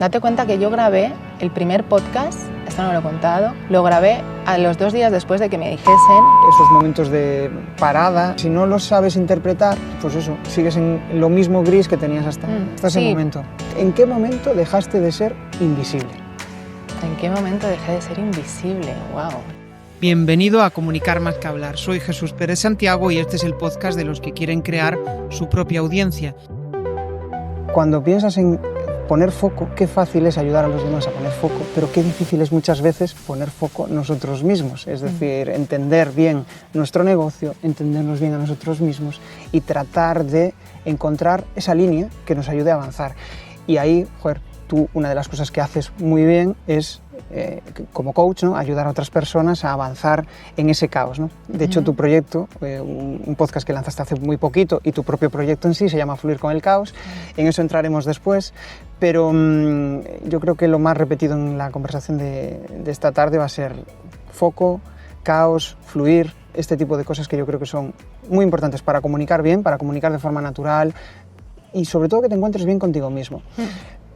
Date cuenta que yo grabé el primer podcast, esto no lo he contado, lo grabé a los 2 días después de que me dijesen. Esos momentos de parada, si no los sabes interpretar, pues eso, sigues en lo mismo gris que tenías hasta ese momento. ¿En qué momento dejaste de ser invisible? ¿En qué momento dejé de ser invisible? ¡Wow! Bienvenido a Comunicar más que hablar. Soy Jesús Pérez Santiago y este es el podcast de los que quieren crear su propia audiencia. Cuando piensas en poner foco, qué fácil es ayudar a los demás a poner foco, pero qué difícil es muchas veces poner foco nosotros mismos, es decir, entender bien nuestro negocio, entendernos bien a nosotros mismos y tratar de encontrar esa línea que nos ayude a avanzar. Y ahí, tú una de las cosas que haces muy bien es, como coach, ¿no?, ayudar a otras personas a avanzar en ese caos, ¿no? De hecho, tu proyecto, un podcast que lanzaste hace muy poquito, y tu propio proyecto en sí se llama Fluir con el Caos. En eso entraremos después, pero yo creo que lo más repetido en la conversación de esta tarde va a ser foco, caos, fluir, este tipo de cosas que yo creo que son muy importantes para comunicar bien, para comunicar de forma natural y sobre todo que te encuentres bien contigo mismo.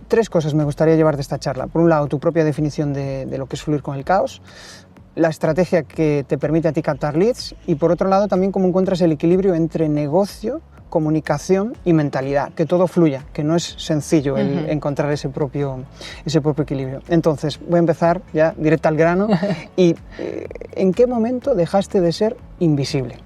3 cosas me gustaría llevar de esta charla. Por un lado, tu propia definición de lo que es fluir con el caos, la estrategia que te permite a ti captar leads y por otro lado también cómo encuentras el equilibrio entre negocio, comunicación y mentalidad, que todo fluya, que no es sencillo el encontrar ese propio equilibrio. Entonces, voy a empezar ya directo al grano y ¿en qué momento dejaste de ser invisible?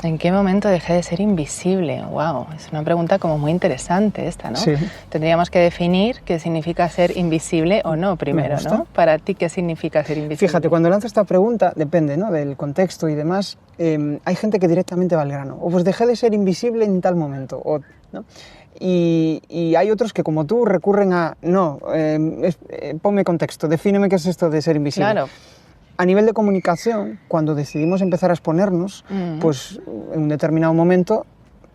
¿En qué momento dejé de ser invisible? ¡Wow! Es una pregunta como muy interesante esta, ¿no? Sí. Tendríamos que definir qué significa ser invisible o no primero, ¿no? Para ti, ¿qué significa ser invisible? Fíjate, cuando lanzo esta pregunta, depende, ¿no?, del contexto y demás, hay gente que directamente va al grano. O pues dejé de ser invisible en tal momento, ¿no? Y hay otros que, como tú, recurren a, ponme contexto, defíneme qué es esto de ser invisible. Claro. A nivel de comunicación, cuando decidimos empezar a exponernos, pues en un determinado momento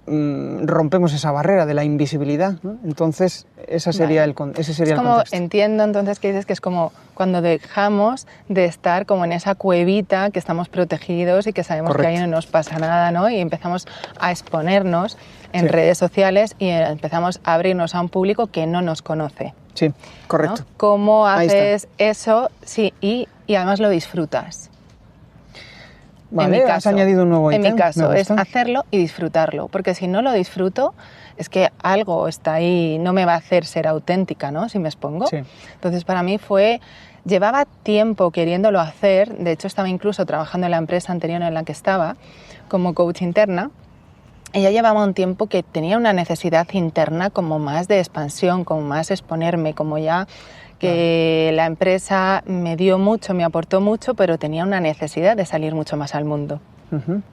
rompemos esa barrera de la invisibilidad, ¿no? Entonces, ese sería el contexto. Entiendo entonces que dices que es como cuando dejamos de estar como en esa cuevita que estamos protegidos y que sabemos que ahí no nos pasa nada, ¿no? Y empezamos a exponernos en redes sociales y empezamos a abrirnos a un público que no nos conoce. Sí, correcto. ¿No? ¿Cómo haces eso? Sí, y además lo disfrutas. Vale, en mi caso, has añadido un nuevo ítem. En mi caso es hacerlo y disfrutarlo, porque si no lo disfruto es que algo está ahí, no me va a hacer ser auténtica, ¿no? Si me expongo. Sí. Entonces para mí llevaba tiempo queriéndolo hacer, de hecho estaba incluso trabajando en la empresa anterior en la que estaba como coach interna. Y ya llevaba un tiempo que tenía una necesidad interna como más de expansión, como más exponerme, como ya que la empresa me dio mucho, me aportó mucho, pero tenía una necesidad de salir mucho más al mundo,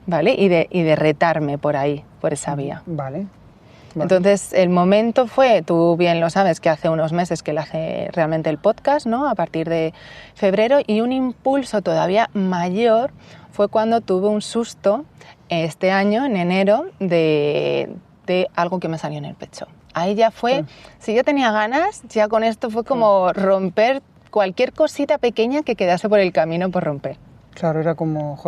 ¿vale? Y de retarme por ahí, por esa vía. Vale. Entonces, el momento fue, tú bien lo sabes, que hace unos meses que hice realmente el podcast, ¿no?, a partir de febrero, y un impulso todavía mayor fue cuando tuve un susto este año, en enero, de algo que me salió en el pecho. Ahí ya fue, si yo tenía ganas, ya con esto fue como romper cualquier cosita pequeña que quedase por el camino por romper. Claro, era como,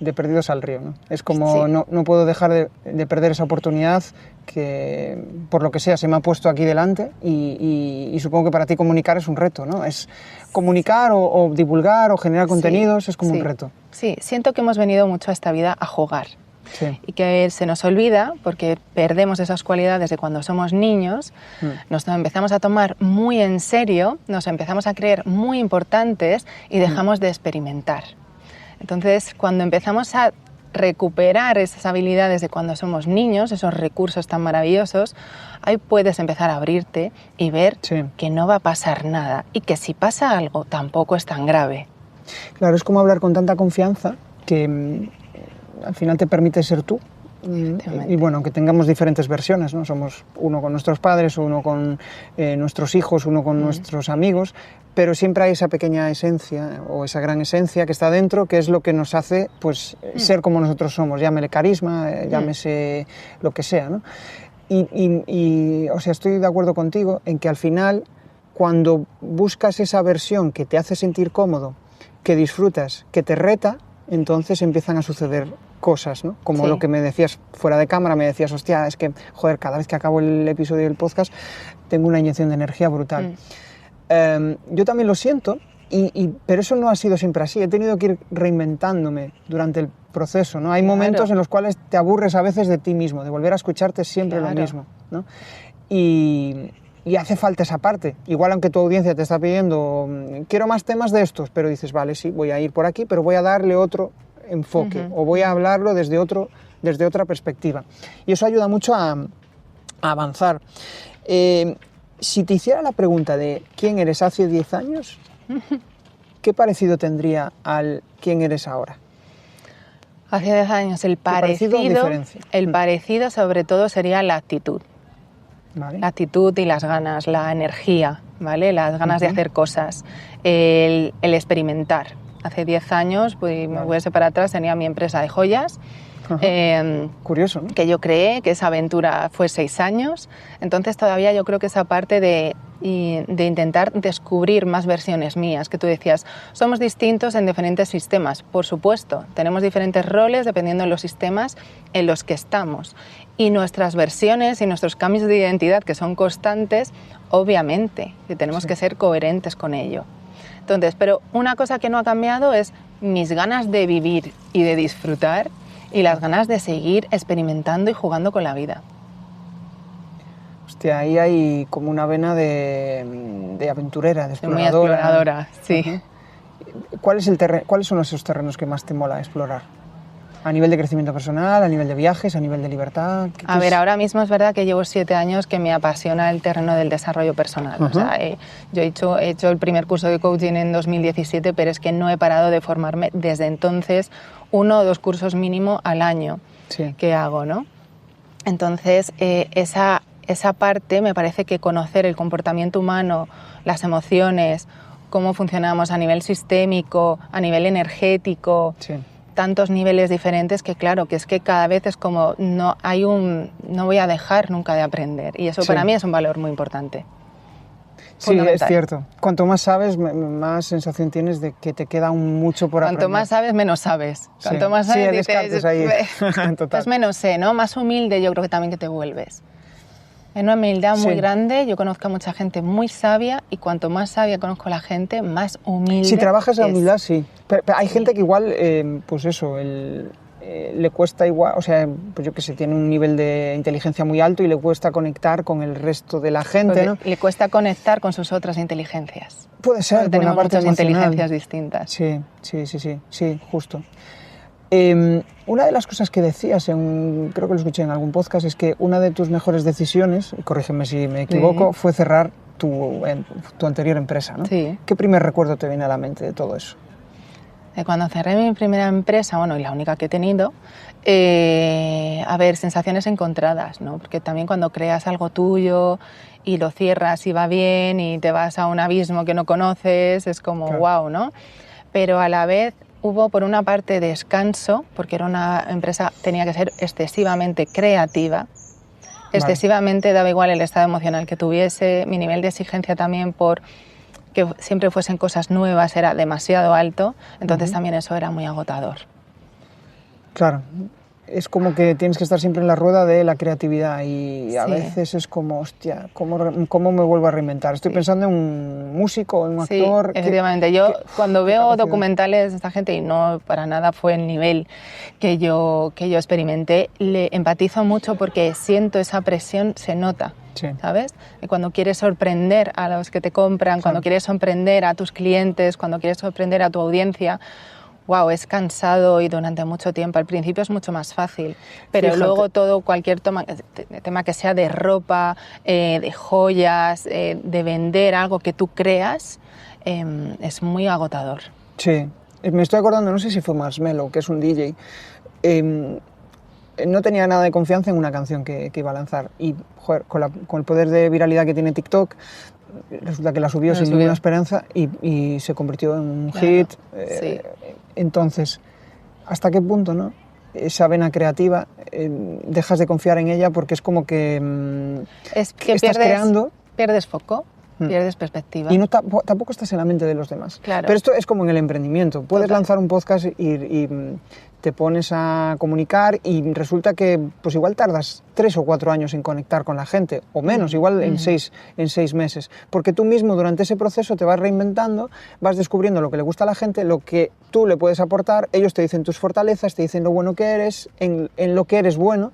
de perdidos al río, ¿no? Es como, no puedo dejar de perder esa oportunidad que, por lo que sea, se me ha puesto aquí delante y supongo que para ti comunicar es un reto, ¿no? Es comunicar o divulgar o generar contenidos, es como un reto. Sí, siento que hemos venido mucho a esta vida a jugar. Sí. Y que se nos olvida, porque perdemos esas cualidades de cuando somos niños, nos empezamos a tomar muy en serio, nos empezamos a creer muy importantes y dejamos de experimentar. Entonces, cuando empezamos a recuperar esas habilidades de cuando somos niños, esos recursos tan maravillosos, ahí puedes empezar a abrirte y ver que no va a pasar nada y que si pasa algo tampoco es tan grave. Claro, es como hablar con tanta confianza que al final te permite ser tú. Y bueno, aunque tengamos diferentes versiones, ¿no? Somos uno con nuestros padres, uno con nuestros hijos, uno con nuestros amigos, pero siempre hay esa pequeña esencia o esa gran esencia que está dentro, que es lo que nos hace pues, ser como nosotros somos, llámele carisma, llámese lo que sea, ¿no? O sea, estoy de acuerdo contigo en que al final, cuando buscas esa versión que te hace sentir cómodo, que disfrutas, que te reta, entonces empiezan a suceder cosas, ¿no? Como lo que me decías fuera de cámara, me decías, hostia, es que, cada vez que acabo el episodio del podcast tengo una inyección de energía brutal. Yo también lo siento, pero eso no ha sido siempre así. He tenido que ir reinventándome durante el proceso, ¿no? Hay momentos en los cuales te aburres a veces de ti mismo, de volver a escucharte siempre lo mismo, ¿no? Y hace falta esa parte. Igual aunque tu audiencia te está pidiendo, quiero más temas de estos, pero dices, vale, sí, voy a ir por aquí, pero voy a darle otro enfoque, o voy a hablarlo desde otra perspectiva. Y eso ayuda mucho a avanzar. Si te hiciera la pregunta de quién eres hace 10 años, ¿qué parecido tendría al quién eres ahora? Hace 10 años el parecido sobre todo sería la actitud. Vale. La actitud y las ganas, la energía, ¿vale? Las ganas de hacer cosas, el experimentar. Hace 10 años, pues me voy para atrás, tenía mi empresa de joyas. Curioso, ¿no? Que yo creé, que esa aventura fue 6 años. Entonces todavía yo creo que esa parte de intentar descubrir más versiones mías, que tú decías, somos distintos en diferentes sistemas. Por supuesto, tenemos diferentes roles dependiendo de los sistemas en los que estamos. Y nuestras versiones y nuestros cambios de identidad, que son constantes, obviamente, que tenemos que ser coherentes con ello. Entonces, pero una cosa que no ha cambiado es mis ganas de vivir y de disfrutar y las ganas de seguir experimentando y jugando con la vida. Hostia, ahí hay como una vena de aventurera, de exploradora. Muy exploradora, sí. ¿Cuáles son esos terrenos que más te mola explorar? ¿A nivel de crecimiento personal, a nivel de viajes, a nivel de libertad? A ver, ahora mismo es verdad que llevo 7 años que me apasiona el terreno del desarrollo personal. O sea, yo he hecho el primer curso de coaching en 2017, pero es que no he parado de formarme desde entonces, 1 o 2 cursos mínimo al año que hago, ¿no? Entonces, esa parte me parece que conocer el comportamiento humano, las emociones, cómo funcionamos a nivel sistémico, a nivel energético... tantos niveles diferentes que claro, que es que cada vez es como no voy a dejar nunca de aprender y eso para mí es un valor muy importante. Sí, es cierto. Cuanto más sabes, más sensación tienes de que te queda mucho por aprender. Cuanto más sabes, menos sabes. Cuanto más sabes, dices, ahí. Total. Menos sé, ¿no? Más humilde yo creo que también que te vuelves. En una humildad muy grande, yo conozco a mucha gente muy sabia y cuanto más sabia conozco a la gente, más humilde. Si trabajas la humildad, sí. Pero hay gente que igual, pues eso, le cuesta igual, o sea, pues yo que sé, tiene un nivel de inteligencia muy alto y le cuesta conectar con el resto de la gente, ¿no? Le cuesta conectar con sus otras inteligencias. Puede ser, porque tenemos muchas emocional. inteligencias distintas. Sí, justo. Una de las cosas que decías, creo que lo escuché en algún podcast, es que una de tus mejores decisiones, corrígeme si me equivoco, fue cerrar tu anterior empresa, ¿no? Sí. ¿Qué primer recuerdo te viene a la mente de todo eso? De cuando cerré mi primera empresa, bueno, y la única que he tenido, a ver, sensaciones encontradas, ¿no? Porque también cuando creas algo tuyo y lo cierras y va bien y te vas a un abismo que no conoces, es como wow, ¿no? Pero a la vez hubo por una parte descanso, porque era una empresa, tenía que ser excesivamente creativa, excesivamente, daba igual el estado emocional que tuviese, mi nivel de exigencia también por que siempre fuesen cosas nuevas era demasiado alto, entonces también eso era muy agotador. Claro, es como que tienes que estar siempre en la rueda de la creatividad y a veces es como, hostia, ¿cómo me vuelvo a reinventar? Estoy pensando en un músico, en un actor... Sí, efectivamente. Yo cuando veo documentales de esta gente, y no para nada fue el nivel que yo experimenté, le empatizo mucho porque siento esa presión, se nota. ¿Sabes? Y cuando quieres sorprender a los que te compran, cuando quieres sorprender a tus clientes, cuando quieres sorprender a tu audiencia, wow, es cansado y durante mucho tiempo. Al principio es mucho más fácil, pero luego cualquier tema que sea de ropa, de joyas, de vender algo que tú creas, es muy agotador. Sí, me estoy acordando, no sé si fue Marshmello, que es un DJ, no tenía nada de confianza en una canción que iba a lanzar y joder, con el poder de viralidad que tiene TikTok, resulta que la subió sin ninguna esperanza y se convirtió en un hit. Entonces, ¿hasta qué punto, no? Esa vena creativa, dejas de confiar en ella porque es como que, estás creando... Pierdes foco. Pierdes perspectiva. Y tampoco estás en la mente de los demás. Claro. Pero esto es como en el emprendimiento. Puedes lanzar un podcast y te pones a comunicar y resulta que pues igual tardas 3 o 4 años en conectar con la gente, o menos, igual en 6 meses, porque tú mismo durante ese proceso te vas reinventando, vas descubriendo lo que le gusta a la gente, lo que tú le puedes aportar, ellos te dicen tus fortalezas, te dicen lo bueno que eres, en lo que eres bueno,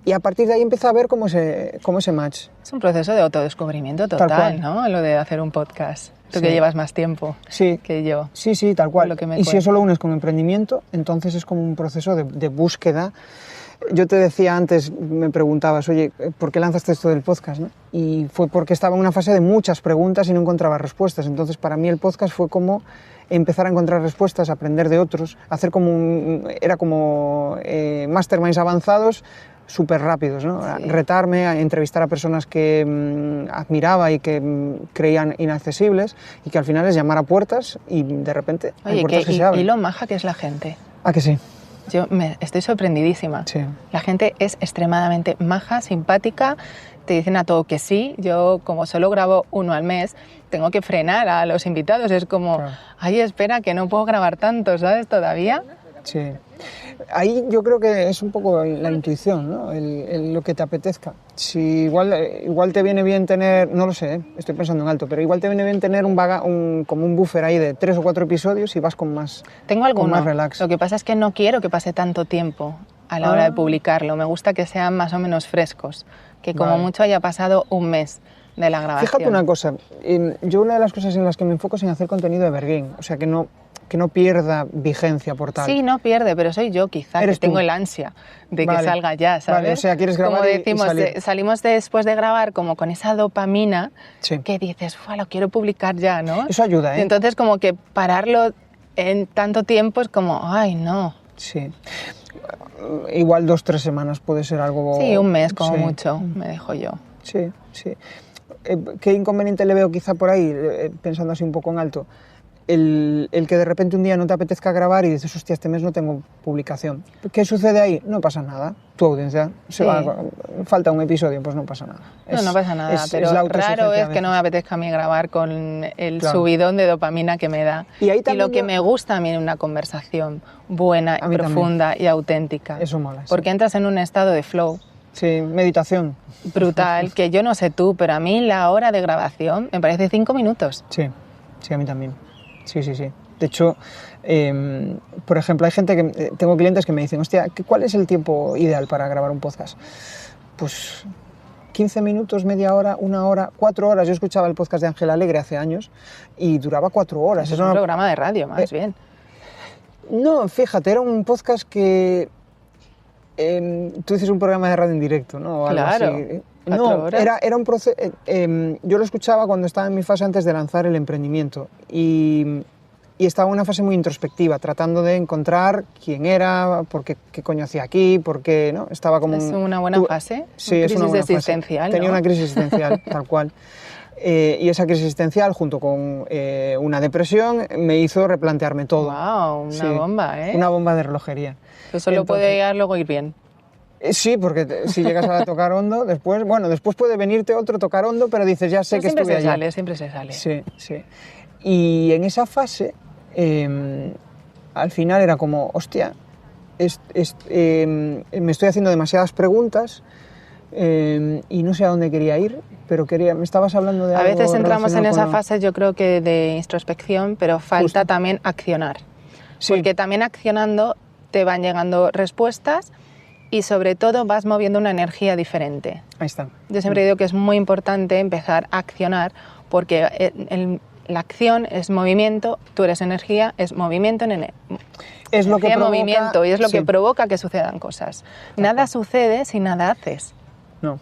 y a partir de ahí empieza a ver cómo ese match. Es un proceso de autodescubrimiento total, ¿no? Lo de hacer un podcast. Tú que llevas más tiempo que yo. Sí, tal cual. Y si eso lo unes con emprendimiento, entonces es como un proceso de búsqueda. Yo te decía antes, me preguntabas, oye, ¿por qué lanzaste esto del podcast, ¿no? Y fue porque estaba en una fase de muchas preguntas y no encontraba respuestas. Entonces, para mí el podcast fue como empezar a encontrar respuestas, aprender de otros, hacer era como masterminds avanzados, súper rápidos, ¿no? Sí. Retarme, a entrevistar a personas que admiraba y que creían inaccesibles, y que al final es llamar a puertas y de repente hay puertas que se abren. Y lo maja que es la gente. ¿A que sí? Yo estoy sorprendidísima. Sí. La gente es extremadamente maja, simpática, te dicen a todo que sí. Yo, como solo grabo uno al mes, tengo que frenar a los invitados. Es como, claro, ay, espera, que no puedo grabar tanto, ¿sabes? Todavía. Sí. Ahí yo creo que es un poco la intuición, ¿no? Lo que te apetezca. Si igual te viene bien tener, no lo sé, estoy pensando en alto, pero igual te viene bien tener como un buffer ahí de 3 o 4 episodios y vas con más, Tengo alguno, con más relax. Lo que pasa es que no quiero que pase tanto tiempo a la hora de publicarlo. Me gusta que sean más o menos frescos, que como mucho haya pasado un mes de la grabación. Fíjate una cosa, yo una de las cosas en las que me enfoco es en hacer contenido evergreen, o sea, que no pierda vigencia por tal. Sí, no pierde, pero soy yo quizá que tengo el ansia de que salga ya, ¿sabes? Vale, o sea, quieres grabar como decimos, y salir. Salimos después de grabar como con esa dopamina, sí, que dices, lo quiero publicar ya, ¿no? Eso ayuda, ¿eh? Entonces como que pararlo en tanto tiempo es como, ay, no. Sí. Igual 2 o 3 semanas puede ser algo... Sí, un mes como mucho, me dejo yo. Sí. ¿Qué inconveniente le veo quizá por ahí, pensando así un poco en alto? El que de repente un día no te apetezca grabar y dices, hostia, este mes no tengo publicación. ¿Qué sucede ahí? No pasa nada. Tu audiencia falta un episodio, pues no pasa nada. No pasa nada, pero raro es que no me apetezca a mí grabar con el subidón de dopamina que me da. Y lo que me gusta a mí en una conversación buena, profunda también, y auténtica. Eso mola. Porque entras en un estado de flow. Sí, meditación. Brutal, que yo no sé tú, pero a mí la hora de grabación me parece 5 minutos. Sí, a mí también. Sí. De hecho, por ejemplo, hay gente que... tengo clientes que me dicen, hostia, ¿cuál es el tiempo ideal para grabar un podcast? Pues 15 minutos, media hora, 1 hora, 4 horas. Yo escuchaba el podcast de Ángel Alegre hace años y duraba 4 horas. Es un programa de radio, más bien. No, fíjate, era un podcast que... tú dices un programa de radio en directo, ¿no? O algo claro. Así. No, era un proceso... yo lo escuchaba cuando estaba en mi fase antes de lanzar el emprendimiento y estaba en una fase muy introspectiva, tratando de encontrar quién era, qué coño hacía aquí, por qué, ¿no? Estaba como... ¿Es una buena fase? Sí, es una buena existencial, fase. Tenía una crisis existencial, tal cual. Y esa crisis existencial, junto con una depresión, me hizo replantearme todo. ¡Wow! Una bomba, ¿eh? Una bomba de relojería. Eso lo puede luego ir bien. Sí, porque si llegas a tocar hondo, después puede venirte otro tocar hondo, pero dices, ya sé que estuve allí. Siempre se sale. Sí. Y en esa fase, al final era como, hostia, me estoy haciendo demasiadas preguntas y no sé a dónde quería ir, pero me estabas hablando de algo. A veces entramos en esa fase, yo creo que de introspección, pero falta también accionar. Sí. Porque también accionando te van llegando respuestas y sobre todo vas moviendo una energía diferente. Ahí está. Yo siempre digo que es muy importante empezar a accionar porque la acción es movimiento, tú eres energía, es movimiento es lo que provoca, movimiento y es lo que provoca que sucedan cosas. Nada sucede si nada haces. No,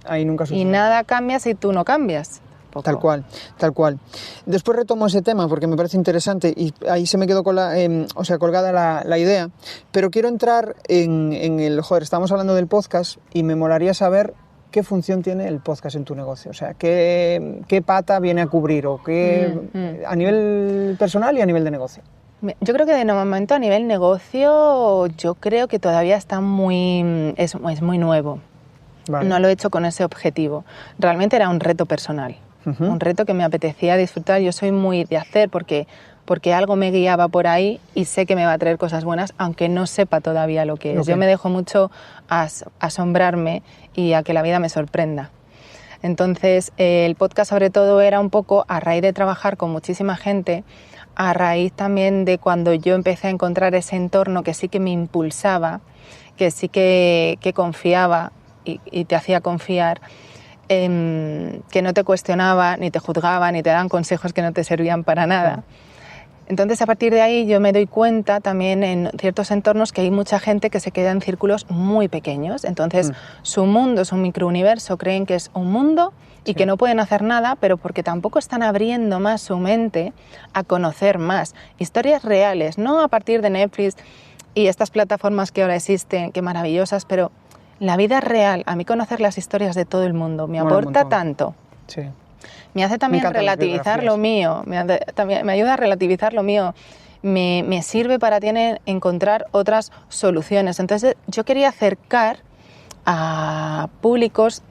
ahí nunca sucede. Y nada cambia si tú no cambias. Tal cual. Después retomo ese tema porque me parece interesante y ahí se me quedó colgada la idea, pero quiero entrar en estamos hablando del podcast y me molaría saber qué función tiene el podcast en tu negocio, o sea, qué pata viene a cubrir o a nivel personal y a nivel de negocio. Yo creo que de momento a nivel negocio yo creo que todavía está es muy nuevo. Vale. No lo he hecho con ese objetivo. Realmente era un reto personal. Un reto que me apetecía disfrutar. Yo soy muy de hacer porque porque algo me guiaba por ahí y sé que me va a traer cosas buenas, aunque no sepa todavía lo que es. Okay. Yo me dejo mucho a asombrarme y a que la vida me sorprenda. Entonces, el podcast sobre todo era un poco a raíz de trabajar con muchísima gente, a raíz también de cuando yo empecé a encontrar ese entorno que sí que me impulsaba, que sí que confiaba y te hacía confiar, que no te cuestionaba, ni te juzgaba, ni te daban consejos que no te servían para nada. Entonces, a partir de ahí yo me doy cuenta también en ciertos entornos que hay mucha gente que se queda en círculos muy pequeños. Entonces, su mundo, su microuniverso, creen que es un mundo y que no pueden hacer nada, pero porque tampoco están abriendo más su mente a conocer más. Historias reales, no a partir de Netflix y estas plataformas que ahora existen, que maravillosas, pero la vida real, a mí conocer las historias de todo el mundo me aporta tanto. Sí. Me hace también relativizar lo mío, me ayuda a relativizar lo mío, me sirve para encontrar otras soluciones. Entonces yo quería acercar a públicos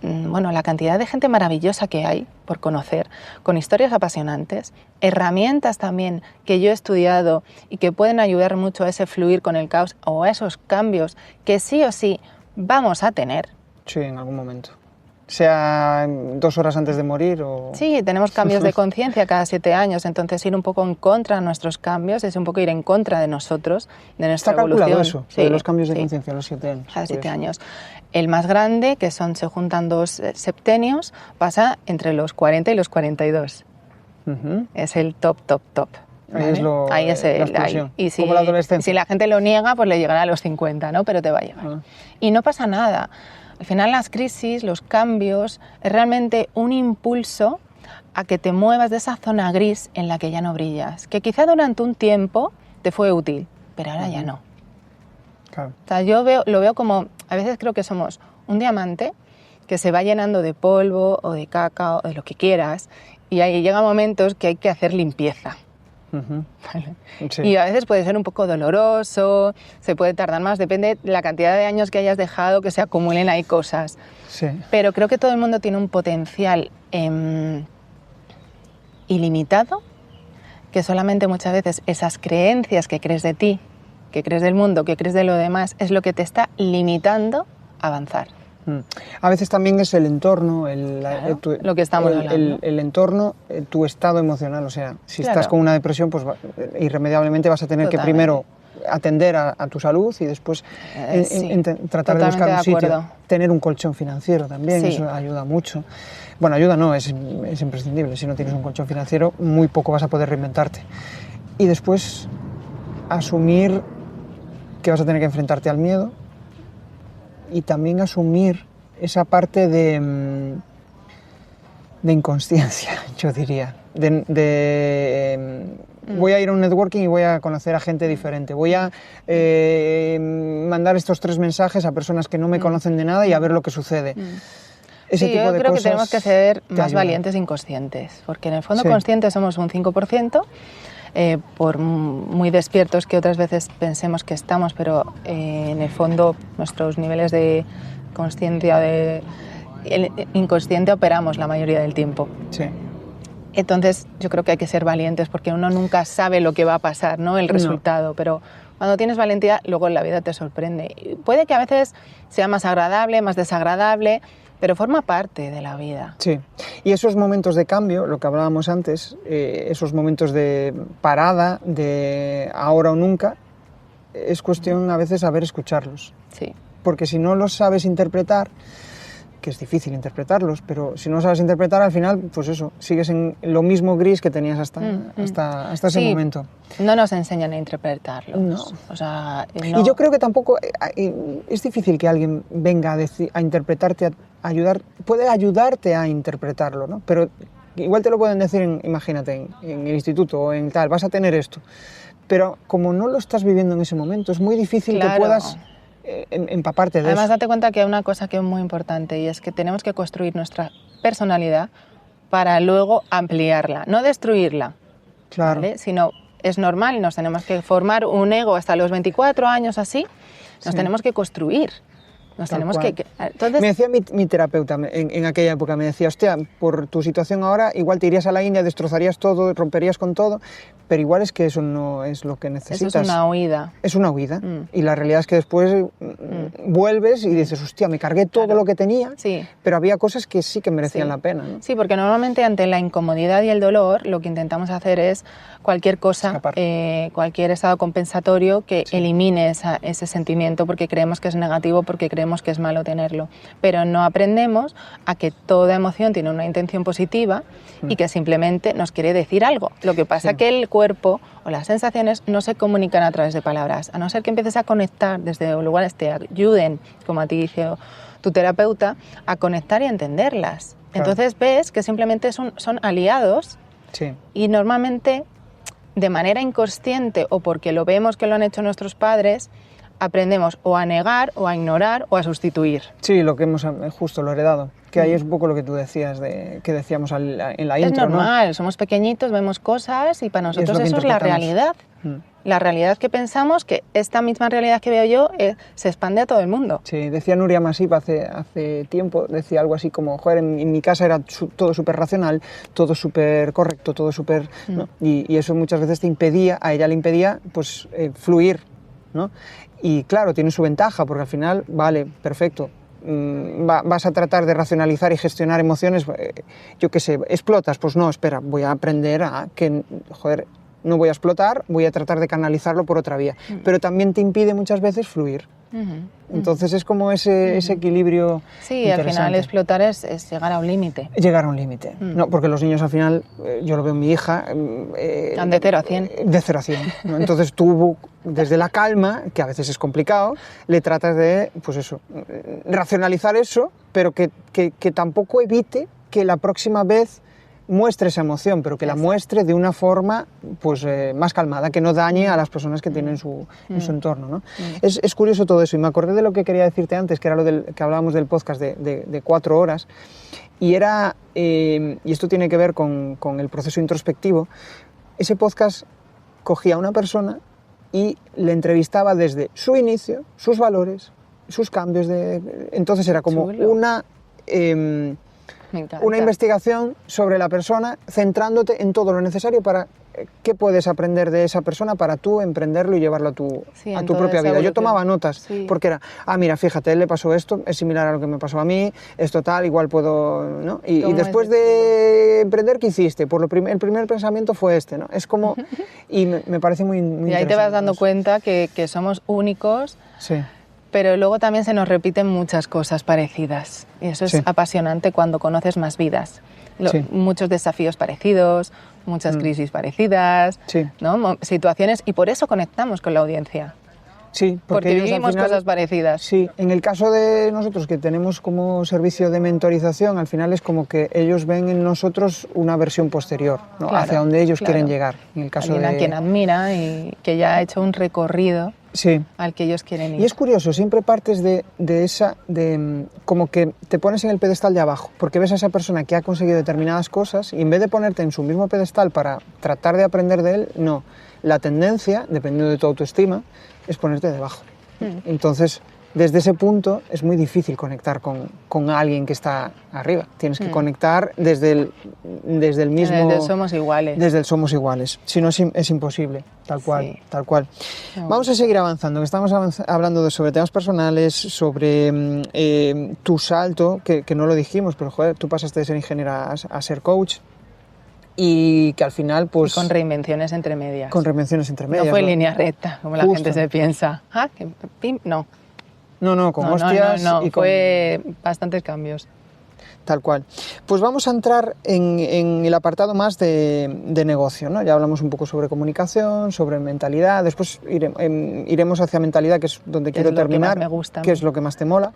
la cantidad de gente maravillosa que hay por conocer, con historias apasionantes, herramientas también que yo he estudiado y que pueden ayudar mucho a ese fluir con el caos o a esos cambios que sí o sí vamos a tener. Sí, en algún momento. Sea 2 horas antes de morir o... Sí, tenemos cambios de conciencia cada 7 años, entonces ir un poco en contra de nuestros cambios es un poco ir en contra de nosotros, de nuestra evolución. ¿Está calculado eso? Sí, de los cambios de conciencia a los 7 años. Cada 7 años. El más grande, que se juntan 2 septenios, pasa entre los 40 y los 42. Es el top. ¿Vale? Ahí es la explosión. Y como la adolescencia. Si la gente lo niega, pues le llegará a los 50, ¿no? Pero te va a llegar. Y no pasa nada. Al final las crisis, los cambios, es realmente un impulso a que te muevas de esa zona gris en la que ya no brillas, que quizá durante un tiempo te fue útil, pero ahora ya no. Claro. O sea, yo lo veo como, a veces creo que somos un diamante que se va llenando de polvo o de caca o de lo que quieras, y ahí llega momentos que hay que hacer limpieza. ¿Vale? Sí. Y a veces puede ser un poco doloroso, se puede tardar más, depende de la cantidad de años que hayas dejado que se acumulen ahí cosas. Sí. Pero creo que todo el mundo tiene un potencial ilimitado, que solamente muchas veces esas creencias que crees de ti, que crees del mundo, que crees de lo demás, es lo que te está limitando a avanzar. A veces también es el entorno, lo que estamos hablando. El entorno, tu estado emocional. O sea, si estás con una depresión, pues irremediablemente vas a tener que primero atender a tu salud y después tratar de buscar un sitio. Tener un colchón financiero también, eso ayuda mucho. Bueno, ayuda no, es imprescindible. Si no tienes un colchón financiero, muy poco vas a poder reinventarte. Y después asumir que vas a tener que enfrentarte al miedo, y también asumir esa parte de inconsciencia, yo diría. Voy a ir a un networking y voy a conocer a gente diferente. Voy a mandar estos 3 mensajes a personas que no me conocen de nada y a ver lo que sucede. Ese tipo yo de creo cosas que tenemos que ser más ayudan. valientes e inconscientes, porque en el fondo conscientes somos un 5%, por muy despiertos que otras veces pensemos que estamos, pero en el fondo nuestros niveles de consciencia, inconsciente, operamos la mayoría del tiempo. Sí. Entonces yo creo que hay que ser valientes porque uno nunca sabe lo que va a pasar, ¿no? El resultado, pero cuando tienes valentía luego en la vida te sorprende. Y puede que a veces sea más agradable, más desagradable, pero forma parte de la vida. Sí, y esos momentos de cambio, lo que hablábamos antes, esos momentos de parada, de ahora o nunca, es cuestión a veces saber escucharlos. Sí. Porque si no los sabes interpretar, que es difícil interpretarlos, pero si no sabes interpretar, al final, pues eso, sigues en lo mismo gris que tenías hasta ese momento. No nos enseñan a interpretarlos. No. O sea, no. Y yo creo que tampoco es difícil que alguien venga a interpretarte, puede ayudarte a interpretarlo, ¿no? Pero igual te lo pueden decir, imagínate, en el instituto o en tal, vas a tener esto. Pero como no lo estás viviendo en ese momento, es muy difícil que puedas empaparte de eso. Además, date cuenta que hay una cosa que es muy importante y es que tenemos que construir nuestra personalidad para luego ampliarla, no destruirla, claro. ¿vale? Sino es normal, nos tenemos que formar un ego hasta los 24 años así, nos tenemos que construir Nos Tal tenemos cual. Entonces, Me decía mi terapeuta en aquella época, me decía, hostia, por tu situación ahora, igual te irías a la India, destrozarías todo, romperías con todo, pero igual es que eso no es lo que necesitas. eso es una huida. Es una huida. Y la realidad es que después vuelves y dices, hostia, me cargué todo lo que tenía, Sí. pero había cosas que sí que merecían la pena, ¿no? Sí, porque normalmente ante la incomodidad y el dolor lo que intentamos hacer es cualquier cosa, Escapar. cualquier estado compensatorio que elimine ese sentimiento porque creemos que es negativo, porque creemos que es malo tenerlo. Pero no aprendemos a que toda emoción tiene una intención positiva y que simplemente nos quiere decir algo. Lo que pasa es que el cuerpo o las sensaciones no se comunican a través de palabras, a no ser que empieces a conectar desde lugares que te ayuden, como a ti dice tu terapeuta, a conectar y a entenderlas. Claro. Entonces ves que simplemente son aliados Sí. y normalmente de manera inconsciente o porque lo vemos que lo han hecho nuestros padres, aprendemos o a negar o a ignorar o a sustituir. Sí, lo que hemos justo lo heredado. Que ahí es un poco lo que tú decías, que decíamos en la Es intro, normal, ¿no? somos pequeñitos, vemos cosas y para nosotros lo que eso es la interpretamos. realidad. La realidad que pensamos, que esta misma realidad que veo yo se expande a todo el mundo. Sí, decía Nuria Masip hace tiempo, decía algo así como, joder, en mi casa era todo súper racional, todo súper correcto, todo súper... ¿no? Y eso muchas veces a ella le impedía pues fluir, ¿no? Y claro, tiene su ventaja, porque al final, vale, perfecto, vas a tratar de racionalizar y gestionar emociones, yo qué sé, explotas, pues no, espera, voy a aprender a que, joder, no voy a explotar, voy a tratar de canalizarlo por otra vía, pero también te impide muchas veces fluir. Entonces es como ese equilibrio. Sí, al final explotar es llegar a un límite. Llegar a un límite. No, porque los niños al final, yo lo veo en mi hija... Van de 0 a 100. De 0 a 100. ¿no? Entonces tú, desde la calma, que a veces es complicado, le tratas de, pues eso, racionalizar eso, pero que tampoco evite que la próxima vez muestre esa emoción, pero que la muestre de una forma pues, más calmada, que no dañe a las personas que tienen en su entorno, ¿no? Es curioso todo eso, y me acordé de lo que quería decirte antes, que era lo que hablábamos del podcast de 4 horas, y era, y esto tiene que ver con el proceso introspectivo. Ese podcast cogía a una persona y le entrevistaba desde su inicio, sus valores, sus cambios, entonces era como una investigación sobre la persona, centrándote en todo lo necesario para qué puedes aprender de esa persona para tú emprenderlo y llevarlo a tu propia vida. Yo tomaba notas, porque era, mira, fíjate, a él le pasó esto, es similar a lo que me pasó a mí, esto tal, igual puedo, ¿no? Y después de emprender, ¿qué hiciste? El primer pensamiento fue este, ¿no? Es como, y me parece muy interesante. Y ahí te vas dando cuenta que somos únicos. Sí. Pero luego también se nos repiten muchas cosas parecidas. Y eso es apasionante cuando conoces más vidas. Muchos desafíos parecidos, muchas crisis parecidas, ¿no? Situaciones, y por eso conectamos con la audiencia. Sí, porque vivimos cosas parecidas. Sí, en el caso de nosotros que tenemos como servicio de mentorización, al final es como que ellos ven en nosotros una versión posterior, ¿no? Hacia donde ellos quieren llegar. En el caso a quien admira y que ya ha hecho un recorrido al que ellos quieren ir. Y es curioso, siempre partes de como que te pones en el pedestal de abajo, porque ves a esa persona que ha conseguido determinadas cosas y en vez de ponerte en su mismo pedestal para tratar de aprender de él, no. La tendencia, dependiendo de tu autoestima, es ponerte debajo. Entonces, desde ese punto es muy difícil conectar con alguien que está arriba. Tienes que conectar desde el mismo... Desde el somos iguales. Desde el somos iguales. Si no, es imposible. Tal cual, tal cual. Vamos a seguir avanzando, que estamos hablando sobre temas personales, sobre tu salto, que no lo dijimos, pero joder, tú pasaste de ser ingeniera a ser coach. Y que al final, pues... Y con reinvenciones entre medias. Con reinvenciones entre medias. No fue línea recta, como la gente se piensa. No. No, con hostias. No, y fue bastantes cambios. Tal cual. Pues vamos a entrar en el apartado más de negocio, ¿no? Ya hablamos un poco sobre comunicación, sobre mentalidad, después iremos hacia mentalidad, que es donde quiero terminar, que más me gusta, que es lo que más te mola,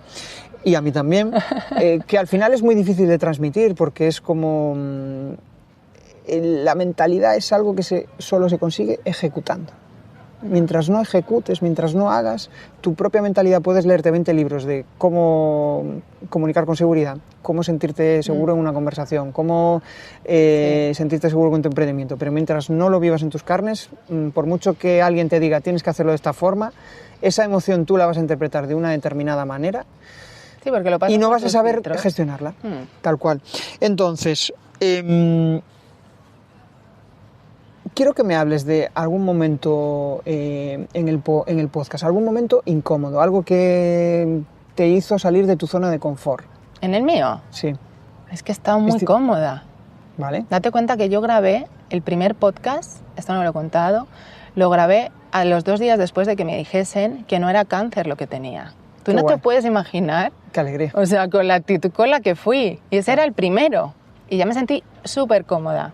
y a mí también, que al final es muy difícil de transmitir, porque es como... la mentalidad es algo que solo se consigue ejecutando. mientras no ejecutes, mientras no hagas, tu propia mentalidad, puedes leerte 20 libros de cómo comunicar con seguridad, cómo sentirte seguro en una conversación, cómo sentirte seguro con tu emprendimiento, pero mientras no lo vivas en tus carnes, por mucho que alguien te diga tienes que hacerlo de esta forma, esa emoción tú la vas a interpretar de una determinada manera. Sí, porque lo pasas y no por vas a tus saber filtros. gestionarla, tal cual. Entonces, quiero que me hables de algún momento en el podcast, algún momento incómodo, algo que te hizo salir de tu zona de confort. ¿En el mío? Sí. Es que he estado muy cómoda. Vale. Date cuenta que yo grabé el primer podcast, esto no lo he contado, lo grabé a los 2 días después de que me dijesen que no era cáncer lo que tenía. Tú Qué no guay. te puedes imaginar, Qué alegría. o sea, con la actitud con la que fui. Y ese era el primero. Y ya me sentí súper cómoda.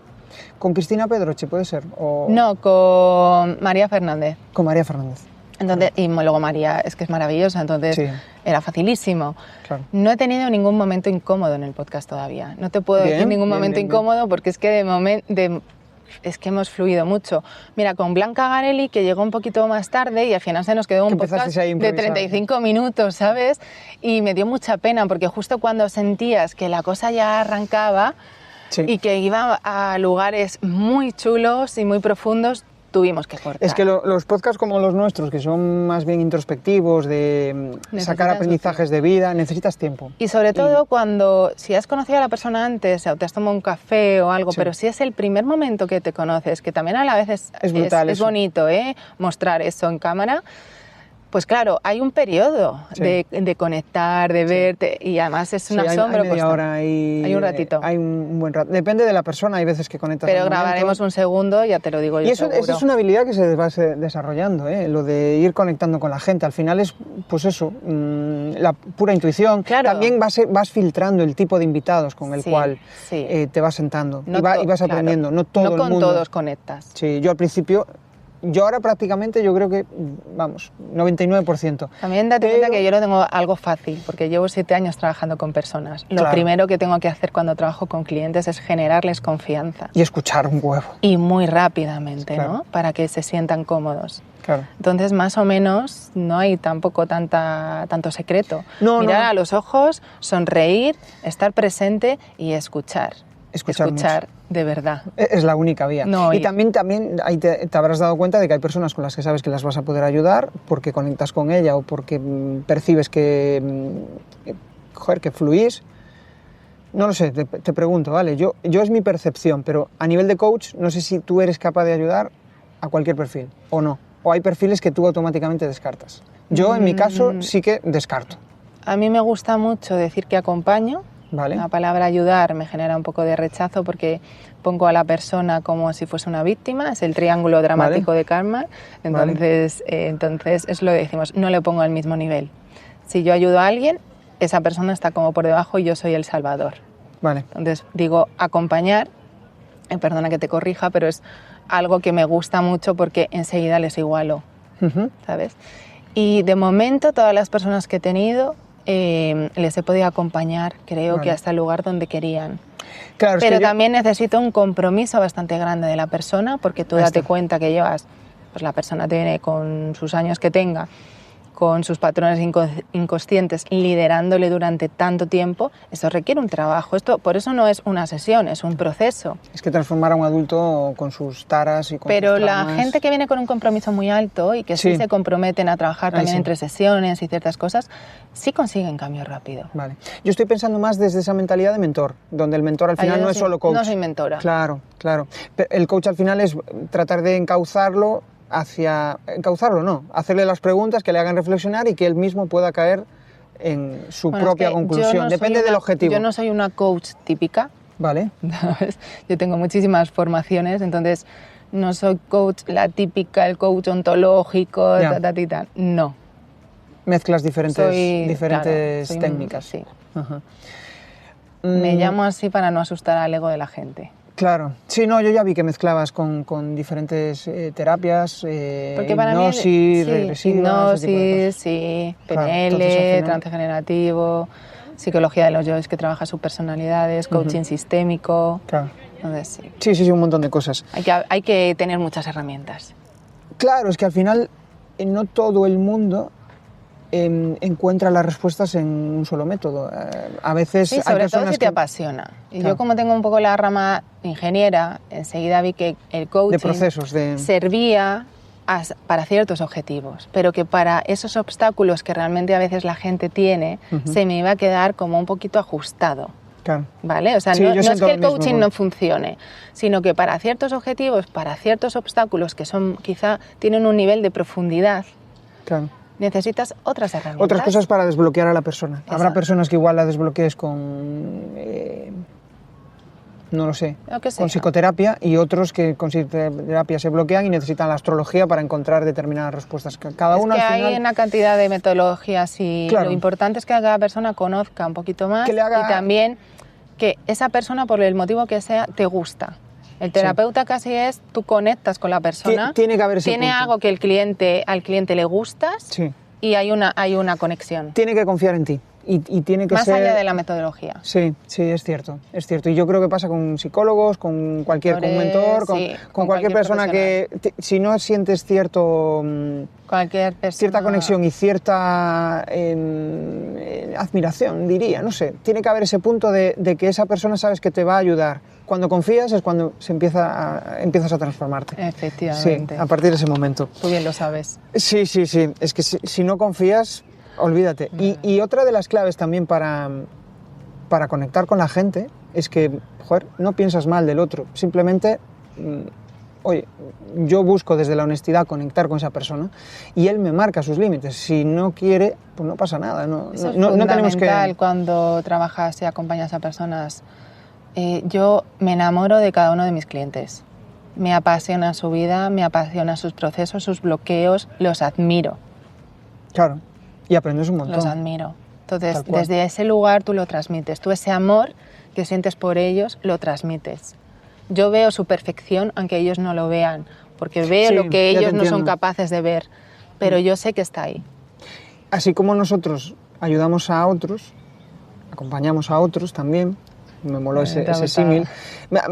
¿Con Cristina Pedroche puede ser? ¿O No, con María Fernández. con María Fernández? Entonces, y luego María es que es maravillosa, entonces Sí. era facilísimo. Claro. No he tenido ningún momento incómodo en el podcast todavía. No te puedo decir ningún momento incómodo porque es que es que hemos fluido mucho. Mira, con Blanca Garelli, que llegó un poquito más tarde y al final se nos quedó un podcast ahí a de improvisar. 35 minutos, ¿sabes? Y me dio mucha pena porque justo cuando sentías que la cosa ya arrancaba Sí. y que iba a lugares muy chulos y muy profundos, tuvimos que cortar. Es que los podcasts como los nuestros, que son más bien introspectivos, de sacar aprendizajes de vida, necesitas tiempo. Y sobre todo cuando, si has conocido a la persona antes o te has tomado un café o algo, Sí. pero si es el primer momento que te conoces, que también a la vez Es brutal es eso. bonito mostrar eso en cámara, pues claro, hay un periodo Sí. de conectar, de verte, y además es un Sí, asombro. hay media hora, hay un ratito. Hay un buen rato. Depende de la persona, hay veces que conectas. Pero al momento. grabaremos un segundo, ya te lo digo yo Y eso seguro. es una habilidad que se va desarrollando, lo de ir conectando con la gente. Al final es, pues eso, la pura intuición. Claro. También vas filtrando el tipo de invitados con el Sí, cual sí. te vas sentando No y vas claro, aprendiendo. No todo no el con mundo. todos conectas. Sí, yo al principio, yo ahora prácticamente yo creo que, vamos, 99%. También date cuenta que yo lo tengo algo fácil, porque llevo 7 años trabajando con personas. Lo Claro. primero que tengo que hacer cuando trabajo con clientes es generarles confianza. Y escuchar un huevo. Y muy rápidamente, Claro. ¿no? Para que se sientan cómodos. Claro. Entonces, más o menos, no hay tampoco tanto secreto. No, Mirar no. a los ojos, sonreír, estar presente y escuchar. Escuchar de verdad. Es la única vía. No, y y- también ahí te habrás dado cuenta de que hay personas con las que sabes que las vas a poder ayudar porque conectas con ella o porque percibes que fluís. No lo sé, te pregunto, ¿vale? Yo es mi percepción, pero a nivel de coach no sé si tú eres capaz de ayudar a cualquier perfil o no. O hay perfiles que tú automáticamente descartas. Yo, en mi caso, sí que descarto, A mí me gusta mucho decir que acompaño. ¿vale? La palabra ayudar me genera un poco de rechazo porque pongo a la persona como si fuese una víctima, es el triángulo dramático de karma, entonces es lo que decimos, no le pongo al mismo nivel. Si yo ayudo a alguien, esa persona está como por debajo y yo soy el salvador. Vale. Entonces digo acompañar, perdona que te corrija, pero es algo que me gusta mucho porque enseguida les igualo, Ujú. ¿sabes? Y de momento todas las personas que he tenido les he podido acompañar, creo Vale. que hasta el lugar donde querían. Claro, es Pero que yo- también necesito un compromiso bastante grande de la persona, porque tú Ahí date está. cuenta que llevas, pues la persona tiene con sus años que tenga, con sus patrones inconscientes, liderándole durante tanto tiempo, eso requiere un trabajo. Por eso no es una sesión, es un proceso. Es que transformar a un adulto con sus taras y con Pero sus la traumas- gente que viene con un compromiso muy alto y que sí Sí. se comprometen a trabajar Ahí también sí. entre sesiones y ciertas cosas, sí consiguen cambio rápido. Vale. Yo estoy pensando más desde esa mentalidad de mentor, donde el mentor al final Yo no es soy- solo coach. No soy mentora. Claro, claro. Pero el coach al final es tratar de encauzarlo hacerle las preguntas que le hagan reflexionar y que él mismo pueda caer en su Bueno, propia es que conclusión. yo no soy Depende del objetivo. Yo no soy una coach típica, Vale. ¿sabes? Yo tengo muchísimas formaciones, entonces no soy coach, la típica, el coach ontológico, Ya. ta. No. Mezclas diferentes Claro, soy un- técnicas. sí. Ajá. Me Mm, llamo así para no asustar al ego de la gente. Claro. Sí, no, yo ya vi que mezclabas con diferentes terapias, Porque para mí, hipnosis, regresiva, ese tipo de hipnosis, cosas. sí, Claro, PNL, entonces, al final- trance generativo, psicología de los yoes que trabaja subpersonalidades, coaching sistémico. Claro. Entonces, sí. Sí, un montón de cosas. Hay que tener muchas herramientas. Claro, es que al final no todo el mundo encuentra las respuestas en un solo método. A veces Sí, hay sobre todo personas si te que... apasiona. Y Claro. yo como tengo un poco la rama ingeniera, enseguida vi que el coaching De procesos, servía para ciertos objetivos, pero que para esos obstáculos que realmente a veces la gente tiene, se me iba a quedar como un poquito ajustado. Claro. ¿Vale? O sea, Sí, no, yo no es siento que lo el mismo, coaching bueno. no funcione, sino que para ciertos objetivos, para ciertos obstáculos que son quizá tienen un nivel de profundidad, Claro. necesitas otras herramientas. Otras cosas para desbloquear a la persona. Habrá Exacto. personas que igual la desbloquees con, no lo sé, Lo que sea. con psicoterapia, y otros que con psicoterapia se bloquean y necesitan la astrología para encontrar determinadas respuestas. Cada Es uno que al final... hay una cantidad de metodologías y Claro. lo importante es que cada persona conozca un poquito más Que le haga- y también que esa persona, por el motivo que sea, te gusta. El terapeuta casi es, tú conectas con la persona, Tiene que haber ese tiene punto. algo que al cliente le gustas Sí. y hay una conexión. Tiene que confiar en ti. Y tiene que Más ser... allá de la metodología. Sí, sí, es cierto, es cierto. Y yo creo que pasa con psicólogos, con cualquier, con un mentor, Sí, con cualquier persona que, si no sientes Cualquier persona. cierta conexión y cierta admiración, diría, no sé. Tiene que haber ese punto de que esa persona sabes que te va a ayudar. Cuando confías es cuando empiezas a transformarte. Efectivamente. Sí, a partir de ese momento. Tú bien lo sabes. Sí, sí, sí. Es que si no confías, olvídate. Y otra de las claves también para conectar con la gente es que, joder, no piensas mal del otro. Simplemente, oye, yo busco desde la honestidad conectar con esa persona y él me marca sus límites. Si no quiere, pues no pasa nada. Eso es no tenemos fundamental que... cuando trabajas y acompañas a personas. Yo me enamoro de cada uno de mis clientes. Me apasiona su vida, me apasiona sus procesos, sus bloqueos, los admiro. Claro, y aprendes un montón. Los admiro. Entonces, Tal cual. desde ese lugar tú lo transmites. Tú ese amor que sientes por ellos, lo transmites. Yo veo su perfección, aunque ellos no lo vean, porque veo Sí, lo que ya te ellos no son entiendo. capaces de ver, pero yo sé que está ahí. Así como nosotros ayudamos a otros, acompañamos a otros también. Me moló ese símil.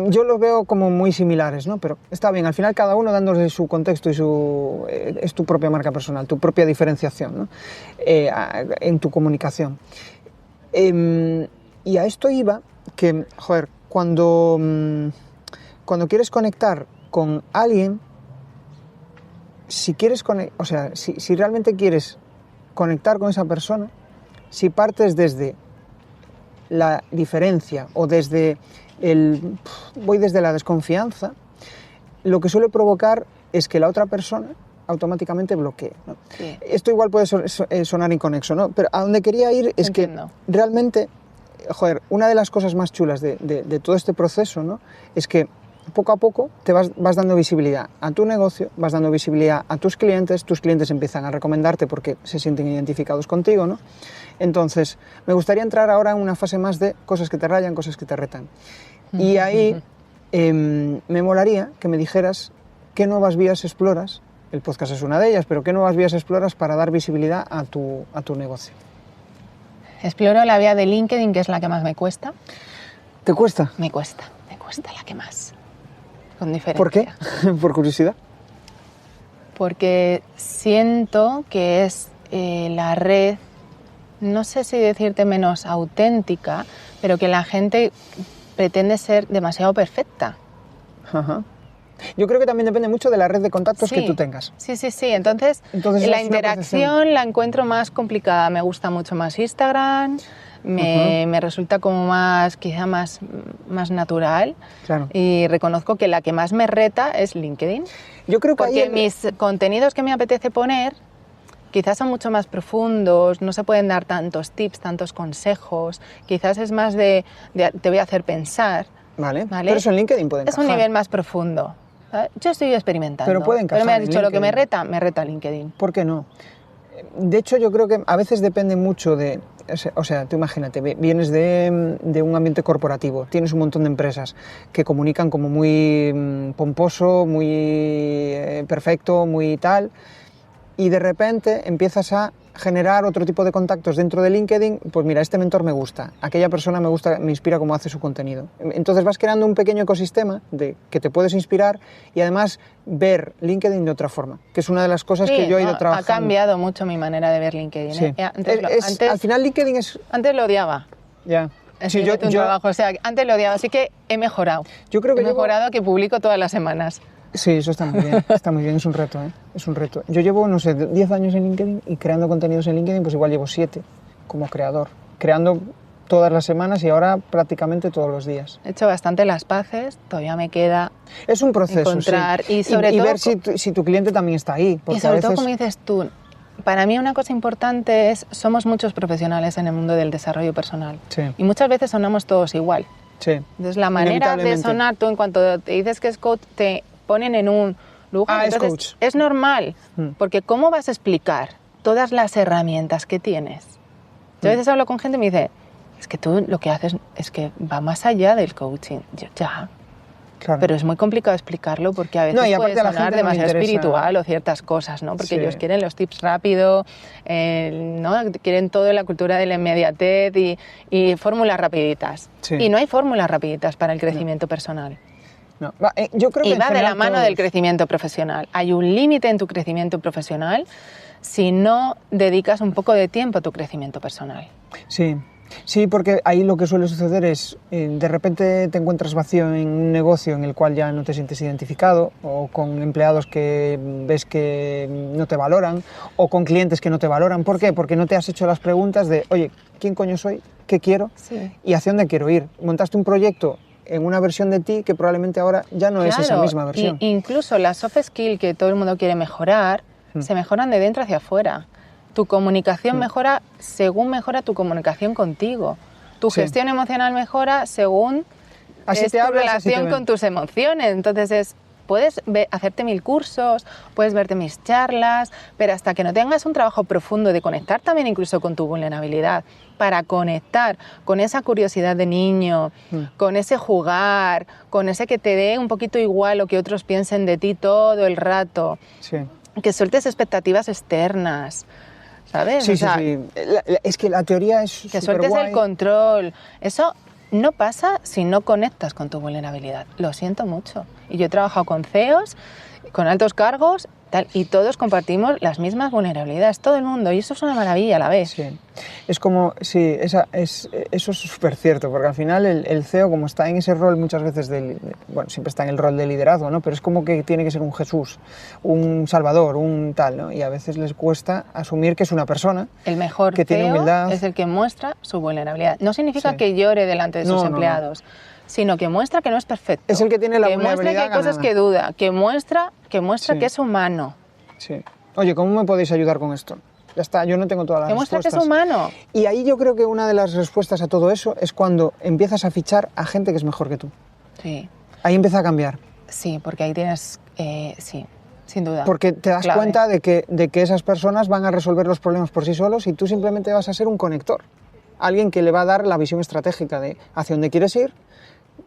Yo los veo como muy similares, ¿no? Pero está bien, al final cada uno dándole su contexto y es tu propia marca personal, tu propia diferenciación, ¿no? En tu comunicación. Y a esto iba que, joder, cuando quieres conectar con alguien, si realmente quieres conectar con esa persona, si partes desde la diferencia o voy desde la desconfianza, lo que suele provocar es que la otra persona automáticamente bloquee, ¿no? Sí. Esto igual puede sonar inconexo, ¿no? Pero a donde quería ir es Entiendo. que realmente, joder, una de las cosas más chulas de todo este proceso, ¿no? Es que poco a poco te vas dando visibilidad a tu negocio, vas dando visibilidad a tus clientes empiezan a recomendarte porque se sienten identificados contigo, ¿no? Entonces, me gustaría entrar ahora en una fase más de cosas que te rayan, cosas que te retan. Y ahí me molaría que me dijeras qué nuevas vías exploras, el podcast es una de ellas, pero qué nuevas vías exploras para dar visibilidad a tu negocio. Exploro la vía de LinkedIn, que es la que más me cuesta. ¿Te cuesta? Me cuesta la que más. Con diferencia. ¿Por qué? Por curiosidad. Porque siento que es la red, no sé si decirte menos auténtica, pero que la gente pretende ser demasiado perfecta. Ajá. Yo creo que también depende mucho de la red de contactos que tú tengas. Sí. Entonces Entonces, la es una percepción. interacción la encuentro más complicada. Me gusta mucho más Instagram, me resulta como quizá más natural. Claro. Y reconozco que la que más me reta es LinkedIn. Yo creo que Porque ahí mis contenidos que me apetece poner quizás son mucho más profundos, no se pueden dar tantos tips, tantos consejos, quizás es más de te voy a hacer pensar. Vale. Pero eso en LinkedIn puede encajar. Es un nivel más profundo. ¿Sabes? Yo estoy experimentando. Pero puede encajar Pero me has en dicho lo que LinkedIn. me reta LinkedIn. ¿Por qué no? De hecho, yo creo que a veces depende mucho de... O sea, tú imagínate, vienes de un ambiente corporativo, tienes un montón de empresas que comunican como muy pomposo, muy perfecto, muy tal, y de repente empiezas a generar otro tipo de contactos dentro de LinkedIn, pues mira, este mentor me gusta, aquella persona me gusta, me inspira cómo hace su contenido. Entonces vas creando un pequeño ecosistema de que te puedes inspirar y además ver LinkedIn de otra forma, que es una de las cosas que yo he ido trabajando. Ha cambiado mucho mi manera de ver LinkedIn. Sí. Antes, al final LinkedIn es... Antes lo odiaba. Ya. Sí, yo trabajo, o sea, antes lo odiaba, así que he mejorado. Yo creo que he mejorado, que publico todas las semanas. Sí, eso está muy bien, es un reto, ¿eh? Es un reto. Yo llevo, no sé, 10 años en LinkedIn y creando contenidos en LinkedIn, pues igual llevo 7 como creador, creando todas las semanas y ahora prácticamente todos los días. He hecho bastante las paces, todavía me queda es un proceso, encontrar, sí. Y sobre todo, ver si tu cliente también está ahí. Y sobre todo, como dices tú, para mí una cosa importante es, somos muchos profesionales en el mundo del desarrollo personal. Sí. Y muchas veces sonamos todos igual. Sí. Entonces la manera de sonar, tú en cuanto te dices que es coach, te ponen en un lugar. Entonces, es coach. Es normal, porque ¿cómo vas a explicar todas las herramientas que tienes? Yo a veces hablo con gente y me dice, es que tú lo que haces es que va más allá del coaching. Yo, ya. Claro. Pero es muy complicado explicarlo porque a veces puede sonar demasiado espiritual o ciertas cosas, ¿no? Porque ellos quieren los tips rápido, ¿no? Quieren todo en la cultura de la inmediatez y fórmulas rapiditas. Sí. Y no hay fórmulas rapiditas para el crecimiento personal. No. Yo creo que va de la mano del crecimiento profesional. Hay un límite en tu crecimiento profesional si no dedicas un poco de tiempo a tu crecimiento personal. Sí. Sí, porque ahí lo que suele suceder es, de repente te encuentras vacío en un negocio en el cual ya no te sientes identificado, o con empleados que ves que no te valoran, o con clientes que no te valoran. ¿Por qué? Porque no te has hecho las preguntas de, oye, ¿quién coño soy? ¿Qué quiero? Sí. ¿Y hacia dónde quiero ir? Montaste un proyecto en una versión de ti que probablemente ahora ya no es esa misma versión. Incluso las soft skills que todo el mundo quiere mejorar, se mejoran de dentro hacia afuera. Tu comunicación mejora según mejora tu comunicación contigo. Tu gestión emocional mejora según tu relación con tus emociones. Entonces puedes hacerte 1000 cursos, puedes verte mis charlas, pero hasta que no tengas un trabajo profundo de conectar también incluso con tu vulnerabilidad, para conectar con esa curiosidad de niño, con ese jugar, con ese que te dé un poquito igual lo que otros piensen de ti todo el rato, que sueltes expectativas externas, ¿sabes? Sí, sí. Es que la teoría es que sueltes el control. Eso no pasa si no conectas con tu vulnerabilidad. Lo siento mucho. Y yo he trabajado con CEOs, con altos cargos, y todos compartimos las mismas vulnerabilidades, todo el mundo, y eso es una maravilla a la vez. Sí. Es como, sí, eso es súper cierto, porque al final el CEO, como está en ese rol muchas veces, bueno, siempre está en el rol de liderazgo, ¿no? Pero es como que tiene que ser un Jesús, un Salvador, un tal, ¿no? Y a veces les cuesta asumir que es una persona el mejor que tiene humildad. Es el que muestra su vulnerabilidad. No significa que llore delante de sus empleados, sino que muestra que no es perfecto. Es el que tiene la vulnerabilidad. Que muestra que hay cosas que duda, que muestra que es humano. Sí. Oye, ¿cómo me podéis ayudar con esto? Ya está, yo no tengo todas las respuestas. Que muestra que es humano. Y ahí yo creo que una de las respuestas a todo eso es cuando empiezas a fichar a gente que es mejor que tú. Sí. Ahí empieza a cambiar. Sí, porque ahí tienes... sí, sin duda. Porque te das cuenta de que esas personas van a resolver los problemas por sí solos y tú simplemente vas a ser un conector. Alguien que le va a dar la visión estratégica de hacia dónde quieres ir,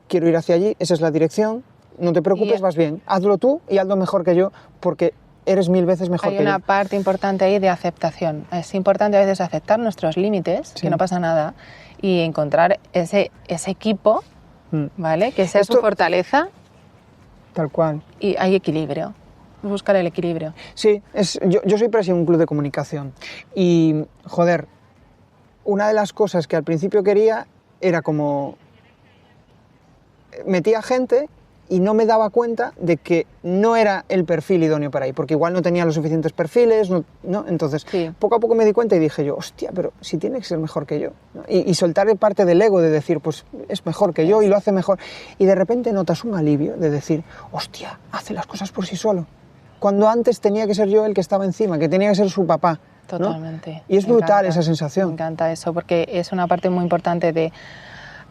quiero ir hacia allí, esa es la dirección, no te preocupes, vas bien, hazlo tú y hazlo mejor que yo, porque eres 1000 veces mejor que yo. Hay una parte importante ahí de aceptación. Es importante a veces aceptar nuestros límites, que no pasa nada, y encontrar ese equipo, ¿vale? Que sea su fortaleza. Tal cual. Y hay equilibrio. Buscar el equilibrio. Sí, yo soy presidente de un club de comunicación y, joder, una de las cosas que al principio quería era como... metía gente y no me daba cuenta de que no era el perfil idóneo para ahí, porque igual no tenía los suficientes perfiles, ¿no? Entonces, poco a poco me di cuenta y dije yo, hostia, pero si tiene que ser mejor que yo, ¿no? Y soltar parte del ego de decir, pues es mejor que yo y lo hace mejor. Y de repente notas un alivio de decir, hostia, hace las cosas por sí solo. Cuando antes tenía que ser yo el que estaba encima, que tenía que ser su papá. Totalmente. ¿No? Y es brutal esa sensación. Me encanta eso, porque es una parte muy importante de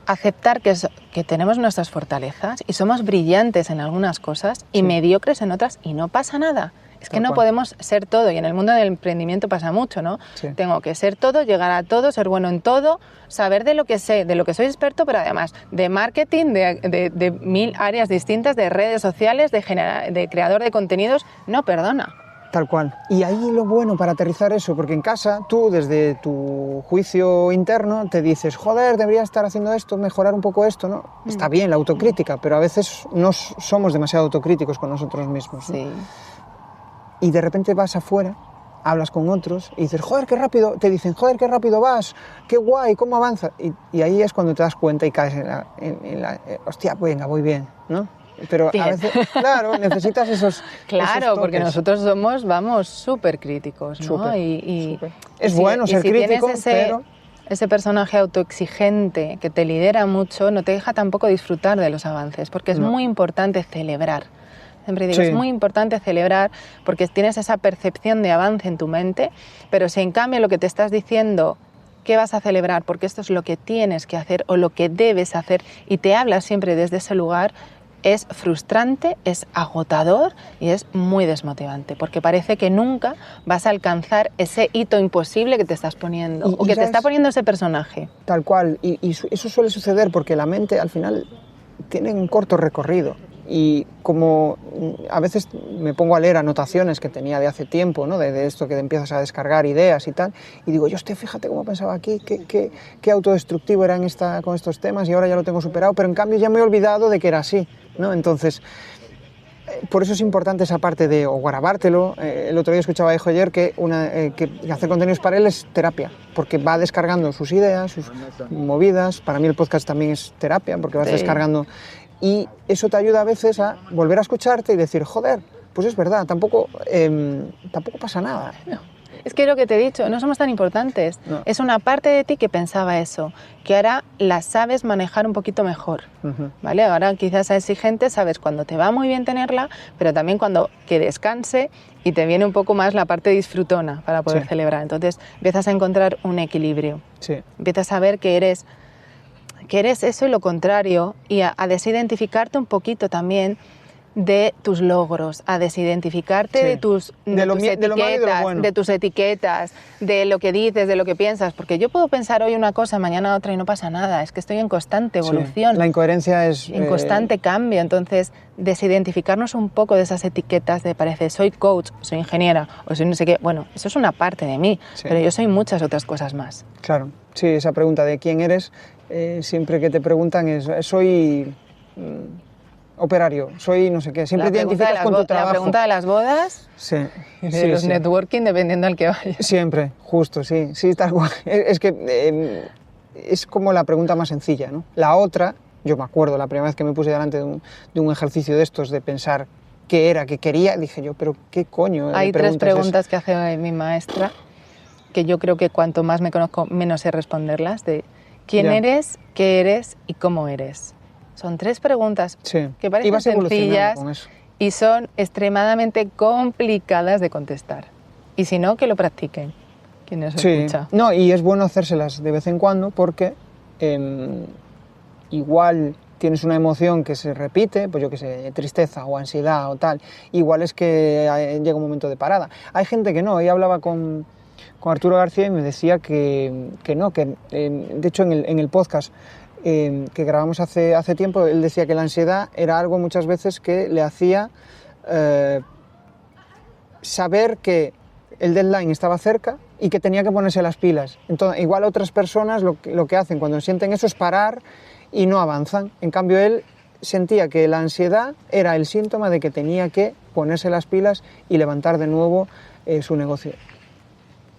aceptar que tenemos nuestras fortalezas y somos brillantes en algunas cosas y mediocres en otras y no pasa nada. Es que no podemos ser todo, y en el mundo del emprendimiento pasa mucho, ¿no? Sí. Tengo que ser todo, llegar a todo, ser bueno en todo, saber de lo que sé, de lo que soy experto, pero además de marketing, de 1000 áreas distintas, de redes sociales, de creador de contenidos. No, perdona. Tal cual. Y ahí lo bueno para aterrizar eso, porque en casa tú desde tu juicio interno te dices, joder, debería estar haciendo esto, mejorar un poco esto, ¿no? Está bien la autocrítica, pero a veces no somos demasiado autocríticos con nosotros mismos, ¿no? Sí. Y de repente vas afuera, hablas con otros y dices, joder, qué rápido, te dicen, joder, qué rápido vas, qué guay, cómo avanzas. Y ahí es cuando te das cuenta y caes en la hostia, venga, voy bien, ¿no? Pero Bien. a veces, claro, necesitas esos Claro, esos porque toques. nosotros somos súper críticos, ¿no? Súper, Y súper. Es bueno ser si crítico, tienes pero... ese personaje autoexigente que te lidera mucho, no te deja tampoco disfrutar de los avances, porque es No. muy importante celebrar. Siempre digo, Sí. es muy importante celebrar porque tienes esa percepción de avance en tu mente, pero si en cambio lo que te estás diciendo, ¿qué vas a celebrar? Porque esto es lo que tienes que hacer o lo que debes hacer y te hablas siempre desde ese lugar, es frustrante, es agotador y es muy desmotivante, porque parece que nunca vas a alcanzar ese hito imposible que te estás poniendo o que te está poniendo ese personaje. Tal cual, y eso suele suceder porque la mente al final tiene un corto recorrido y como a veces me pongo a leer anotaciones que tenía de hace tiempo, ¿no? de esto que empiezas a descargar ideas y tal, y digo, yo fíjate cómo pensaba aquí, qué autodestructivo era con estos temas y ahora ya lo tengo superado, pero en cambio ya me he olvidado de que era así, ¿no? Entonces, por eso es importante esa parte de o grabártelo. El otro día escuchaba a Joyer que hacer contenidos para él es terapia, porque va descargando sus ideas, sus movidas. Para mí el podcast también es terapia, porque vas descargando. Y eso te ayuda a veces a volver a escucharte y decir, joder, pues es verdad, tampoco pasa nada. Es que lo que te he dicho, no somos tan importantes. No. Es una parte de ti que pensaba eso, que ahora la sabes manejar un poquito mejor. ¿Vale? Ahora quizás a exigente sabes cuando te va muy bien tenerla, pero también cuando que descanse y te viene un poco más la parte disfrutona para poder celebrar. Entonces empiezas a encontrar un equilibrio. Sí. Empiezas a ver que eres eso y lo contrario y a desidentificarte un poquito también de tus logros, a desidentificarte de tus etiquetas, de tus etiquetas, de lo que dices, de lo que piensas, porque yo puedo pensar hoy una cosa, mañana otra y no pasa nada, es que estoy en constante evolución. Sí. La incoherencia es... En constante cambio, entonces desidentificarnos un poco de esas etiquetas de parece soy coach, soy ingeniera o soy no sé qué, bueno, eso es una parte de mí, pero yo soy muchas otras cosas más. Claro, sí, esa pregunta de quién eres, siempre que te preguntan es soy... operario, soy no sé qué, siempre te identificas con tu trabajo. La pregunta de las bodas, sí, de los networking, dependiendo al que vayas. Siempre, justo, sí, tal cual. Es que es como la pregunta más sencilla, ¿no? La otra, yo me acuerdo, la primera vez que me puse delante de un ejercicio de estos, de pensar qué era, qué quería, dije yo, pero qué coño. Hay tres preguntas que hace mi maestra, que yo creo que cuanto más me conozco, menos sé responderlas, de quién eres, qué eres y cómo eres. Son tres preguntas que parecen sencillas y son extremadamente complicadas de contestar. Y si no, que lo practiquen, quien nos escucha. No, y es bueno hacérselas de vez en cuando porque igual tienes una emoción que se repite, pues yo qué sé, tristeza o ansiedad o tal, igual es que llega un momento de parada. Hay gente que no, yo hablaba con Arturo García y me decía que no, que de hecho en el podcast que grabamos hace tiempo, él decía que la ansiedad era algo muchas veces que le hacía saber que el deadline estaba cerca y que tenía que ponerse las pilas. Entonces, igual otras personas lo que hacen cuando sienten eso es parar y no avanzan. En cambio, él sentía que la ansiedad era el síntoma de que tenía que ponerse las pilas y levantar de nuevo su negocio.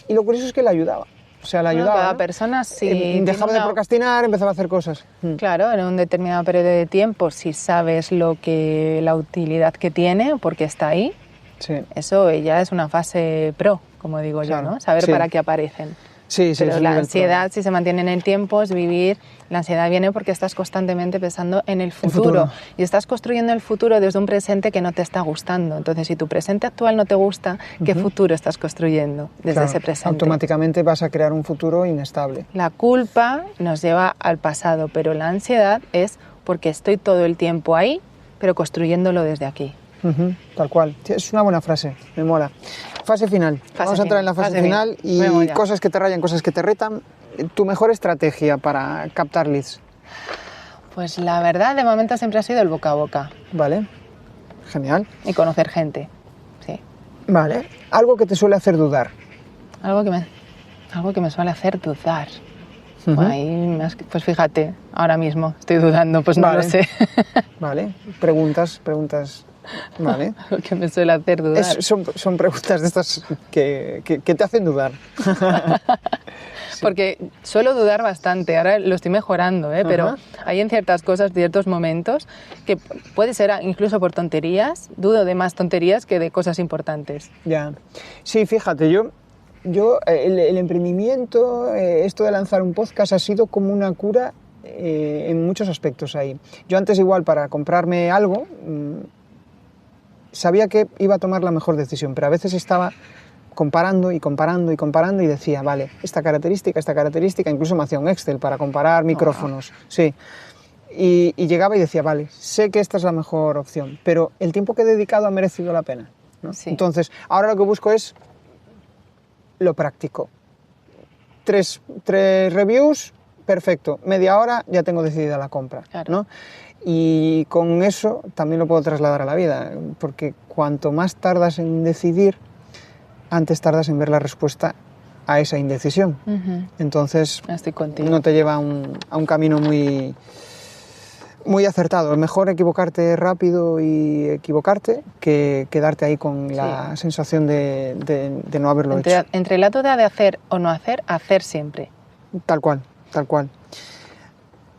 Y lo curioso es que le ayudaba. O sea, le ayudaba. Cada persona sí. Dejaba de procrastinar, empezaba a hacer cosas. Claro, en un determinado periodo de tiempo, si sabes la utilidad que tiene, porque está ahí, eso ya es una fase pro, como digo yo, ¿no? Saber para qué aparecen. Sí, pero la ansiedad, si se mantiene en el tiempo, es vivir. La ansiedad viene porque estás constantemente pensando en el futuro. Y estás construyendo el futuro desde un presente que no te está gustando. Entonces, si tu presente actual no te gusta, ¿qué futuro estás construyendo desde ese presente? Automáticamente vas a crear un futuro inestable. La culpa nos lleva al pasado, pero la ansiedad es porque estoy todo el tiempo ahí, pero construyéndolo desde aquí. Tal cual. Es una buena frase, me mola. Fase final. Vamos a entrar en la fase final y cosas que te rayan, cosas que te retan. ¿Tu mejor estrategia para captar leads? Pues la verdad, de momento siempre ha sido el boca a boca. Vale, genial. Y conocer gente, sí. Vale. Algo que te suele hacer dudar. Algo que me suele hacer dudar. Ujú. Pues fíjate, ahora mismo estoy dudando, pues no Vale. lo sé. Vale. Preguntas. Vale. Algo que me suele hacer dudar. Son preguntas de estas que te hacen dudar. Porque suelo dudar bastante, ahora lo estoy mejorando, pero Ajá. hay en ciertas cosas, ciertos momentos, que puede ser incluso por tonterías, dudo de más tonterías que de cosas importantes. Ya. Sí, fíjate, yo el emprendimiento, esto de lanzar un podcast ha sido como una cura en muchos aspectos ahí. Yo antes igual para comprarme algo sabía que iba a tomar la mejor decisión, pero a veces estaba comparando y decía, vale, esta característica, incluso me hacía un Excel para comparar micrófonos, sí. Y llegaba y decía, vale, sé que esta es la mejor opción, pero el tiempo que he dedicado ha merecido la pena, ¿no? Sí. Entonces, ahora lo que busco es lo práctico. Tres reviews, perfecto. Media hora, ya tengo decidida la compra, Claro. ¿no? Y con eso también lo puedo trasladar a la vida, porque cuanto más tardas en decidir, antes tardas en ver la respuesta a esa indecisión. Ujú. Entonces, Estoy contigo. no te lleva a un camino muy, muy acertado. Es mejor equivocarte rápido y equivocarte que quedarte ahí con la sensación de no haberlo hecho. Entre la duda de hacer o no hacer, hacer siempre. Tal cual, tal cual.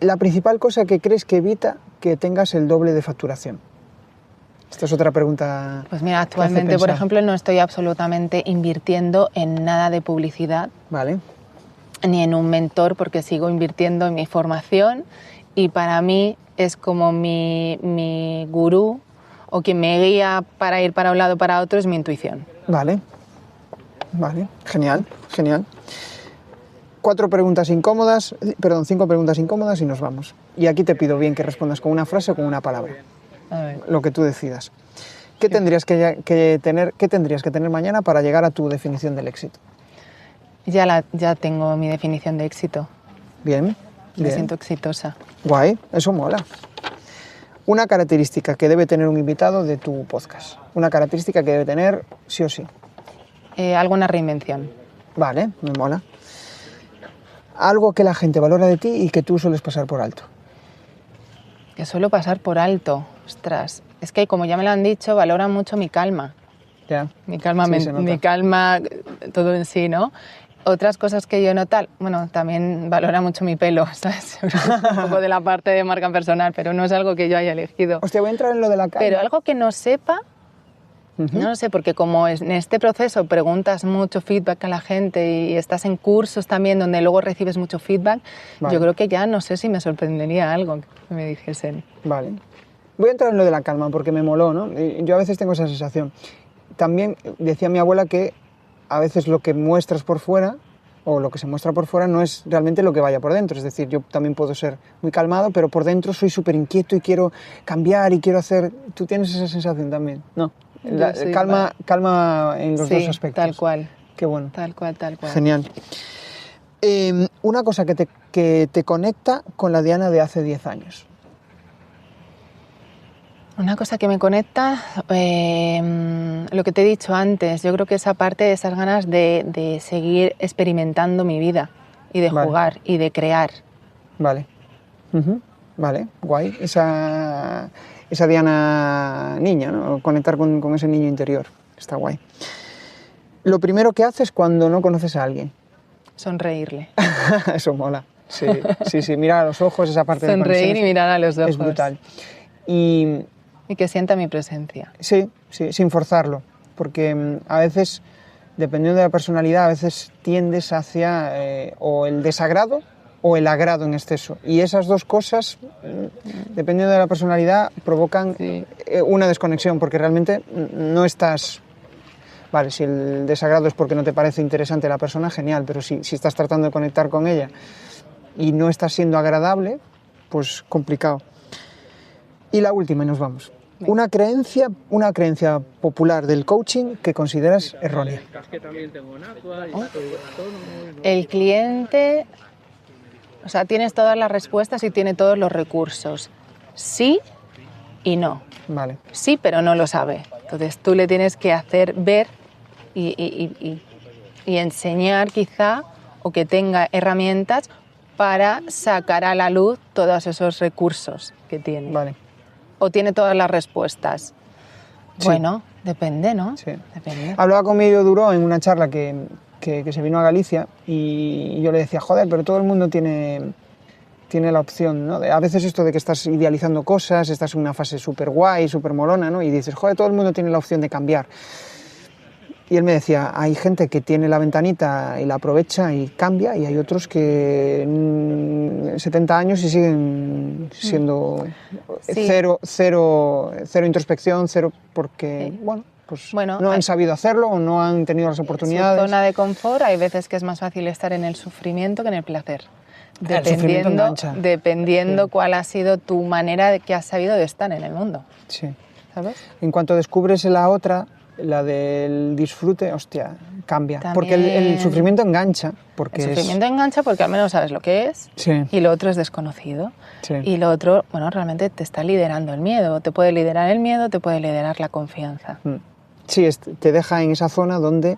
La principal cosa que crees que evita que tengas el doble de facturación. Esta es otra pregunta. Pues mira, que hace actualmente, por pensar. ejemplo, no estoy absolutamente invirtiendo en nada de publicidad, Vale, ni en un mentor, porque sigo invirtiendo en mi formación y para mí es como mi gurú o quien me guía para ir para un lado o para otro es mi intuición. vale, genial, genial. 5 preguntas incómodas y nos vamos. Y aquí te pido bien que respondas con una frase o con una palabra, A ver. lo que tú decidas. ¿Qué tendrías que tener mañana para llegar a tu definición del éxito? Ya tengo mi definición de éxito. Bien, Me bien. siento exitosa. Guay, eso mola. Una característica que debe tener un invitado de tu podcast. Una característica que debe tener sí o sí. Alguna reinvención. Vale, me mola. Algo que la gente valora de ti y que tú sueles pasar por alto. Que suelo pasar por alto. Ostras, es que como ya me lo han dicho, valoran mucho mi calma. Ya. Mi calma, Sí, se nota. mi calma, todo en sí, ¿no? Otras cosas que yo noto, bueno, también valora mucho mi pelo, ¿sabes? Un poco de la parte de marca personal, pero no es algo que yo haya elegido. Hostia, voy a entrar en lo de la calma. Pero algo que no sepa, no lo sé, porque como en este proceso preguntas mucho feedback a la gente y estás en cursos también donde luego recibes mucho feedback, Vale. yo creo que ya no sé si me sorprendería algo que me dijesen. Vale. Voy a entrar en lo de la calma porque me moló, ¿no? Y yo a veces tengo esa sensación. También decía mi abuela que a veces lo que muestras por fuera o lo que se muestra por fuera no es realmente lo que vaya por dentro. Es decir, yo también puedo ser muy calmado, pero por dentro soy súper inquieto y quiero cambiar y quiero hacer... ¿Tú tienes esa sensación también? No. Yo soy Calma en los dos aspectos. Tal cual, Qué bueno. tal cual, tal cual. Genial. Una cosa que te conecta con la Diana de hace 10 años. Una cosa que me conecta, lo que te he dicho antes, yo creo que esa parte, esas ganas de seguir experimentando mi vida y de Vale. jugar y de crear. Vale. Ujú. Vale, guay. Esa Diana niña, ¿no? Conectar con ese niño interior. Está guay. Lo primero que haces cuando no conoces a alguien. Sonreírle. Eso mola. Sí, mirar a los ojos, esa parte de Sonreír conexión y mirar a los ojos. es brutal. Y Y que sienta mi presencia. sí, sin forzarlo, porque a veces, dependiendo de la personalidad, a veces tiendes hacia o el desagrado o el agrado en exceso. Y esas dos cosas, dependiendo de la personalidad, provocan una desconexión, porque realmente no estás... Vale, si el desagrado es porque no te parece interesante la persona, genial, pero si estás tratando de conectar con ella y no estás siendo agradable, pues complicado. Y la última, y nos vamos. Una creencia popular del coaching que consideras errónea. El cliente, o sea, tienes todas las respuestas y tiene todos los recursos. Sí y no. Vale, Sí, pero no lo sabe. Entonces tú le tienes que hacer ver y enseñar quizá, o que tenga herramientas para sacar a la luz todos esos recursos que tiene. Vale. O tiene todas las respuestas. Sí. Bueno, depende, ¿no? Sí. Depende. Hablaba con Emilio Duró en una charla que se vino a Galicia y yo le decía, joder, pero todo el mundo tiene la opción, ¿no? A veces esto de que estás idealizando cosas, estás en una fase súper guay, súper molona, ¿no? Y dices, joder, todo el mundo tiene la opción de cambiar. Y él me decía, hay gente que tiene la ventanita y la aprovecha y cambia, y hay otros que 70 años y siguen siendo Sí. cero introspección, cero porque, bueno, no han sabido hacerlo o no han tenido las oportunidades. Su zona de confort, hay veces que es más fácil estar en el sufrimiento que en el placer. El sufrimiento engancha. Dependiendo Sí. cuál ha sido tu manera de que has sabido de estar en el mundo. Sí. ¿Sabes? En cuanto descubres la otra, la del disfrute, hostia, cambia. También. Porque el sufrimiento engancha. Porque El sufrimiento engancha porque al menos sabes lo que es, Sí. y lo otro es desconocido. Sí. Y lo otro, bueno, realmente te está liderando el miedo. Te puede liderar el miedo, te puede liderar la confianza. Sí, te deja en esa zona donde,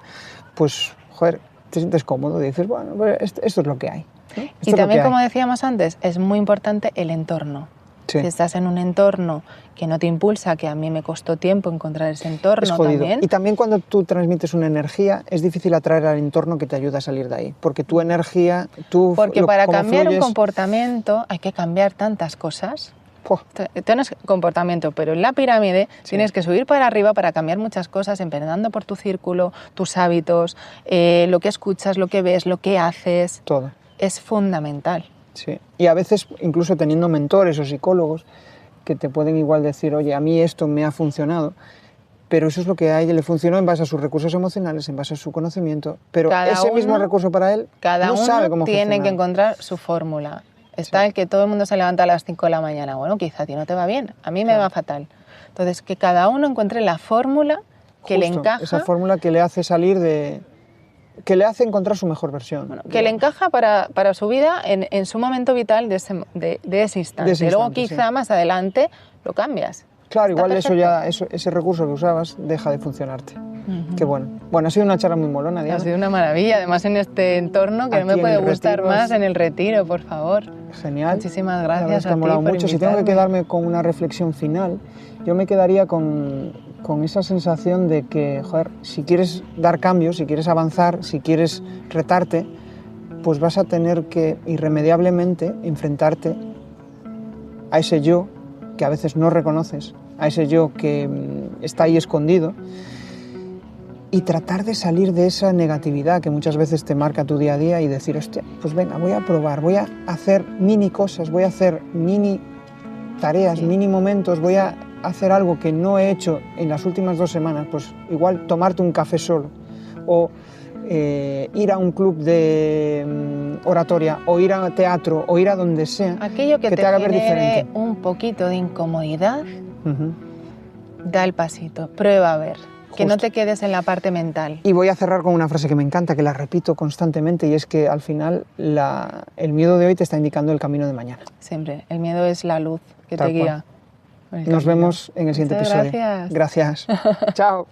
pues, joder, te sientes cómodo, dices, bueno, pues esto es lo que hay, ¿no? Esto Y es lo también, que hay. como decíamos antes, es muy importante el entorno. Sí. Si estás en un entorno que no te impulsa, que a mí me costó tiempo encontrar ese entorno Es jodido. también. Y también cuando tú transmites una energía, es difícil atraer al entorno que te ayuda a salir de ahí. Porque tu energía, Porque para cómo cambiar un fluyes, comportamiento hay que cambiar tantas cosas. ¡pua! Tienes comportamiento, pero en la pirámide tienes que subir para arriba para cambiar muchas cosas, empezando por tu círculo, tus hábitos, lo que escuchas, lo que ves, lo que haces. Todo. Es fundamental. Sí. Y a veces, incluso teniendo mentores o psicólogos, que te pueden igual decir, oye, a mí esto me ha funcionado, pero eso es lo que a ella le funcionó en base a sus recursos emocionales, en base a su conocimiento, pero Cada ese mismo uno- recurso para él Cada no uno sabe cómo tiene funcionar. que encontrar su fórmula. Está el que todo el mundo se levanta a las 5 de la mañana. Bueno, quizá a ti no te va bien, a mí me va fatal. Entonces, que cada uno encuentre la fórmula que le Justo, encaja. esa fórmula que le hace salir de... que le hace encontrar su mejor versión. Bueno, que le encaja para su vida en su momento vital de ese instante. De ese Luego instante, quizá sí. más adelante lo cambias. Claro, Está igual perfecto. ese recurso que usabas deja de funcionarte. Qué bueno. Bueno, ha sido una charla muy molona, Diana. Ha sido una maravilla, además en este entorno que Aquí no me en puede el gustar retiro más es- en el retiro, por favor. Genial. Muchísimas La verdad gracias es que a ha ti molado por mucho. Si tengo que invitarme. quedarme con una reflexión final, yo me quedaría con esa sensación de que, joder, si quieres dar cambios, si quieres avanzar, si quieres retarte, pues vas a tener que irremediablemente enfrentarte a ese yo que a veces no reconoces, a ese yo que está ahí escondido, y tratar de salir de esa negatividad que muchas veces te marca tu día a día y decir, hostia, pues venga, voy a probar, voy a hacer mini cosas, voy a hacer mini tareas, mini momentos, voy a hacer algo que no he hecho en las últimas 2 semanas, pues igual tomarte un café solo, o ir a un club de oratoria, o ir a teatro, o ir a donde sea, Aquello que te haga ver genere diferente. un poquito de incomodidad, Ujú. da el pasito, prueba a ver. Que no Justo. te quedes en la parte mental. Y voy a cerrar con una frase que me encanta, que la repito constantemente, y es que al final el miedo de hoy te está indicando el camino de mañana. Siempre. El miedo es la luz que Tal te guía. cual. Nos vemos en el siguiente Muchas episodio. gracias. Gracias. Chao.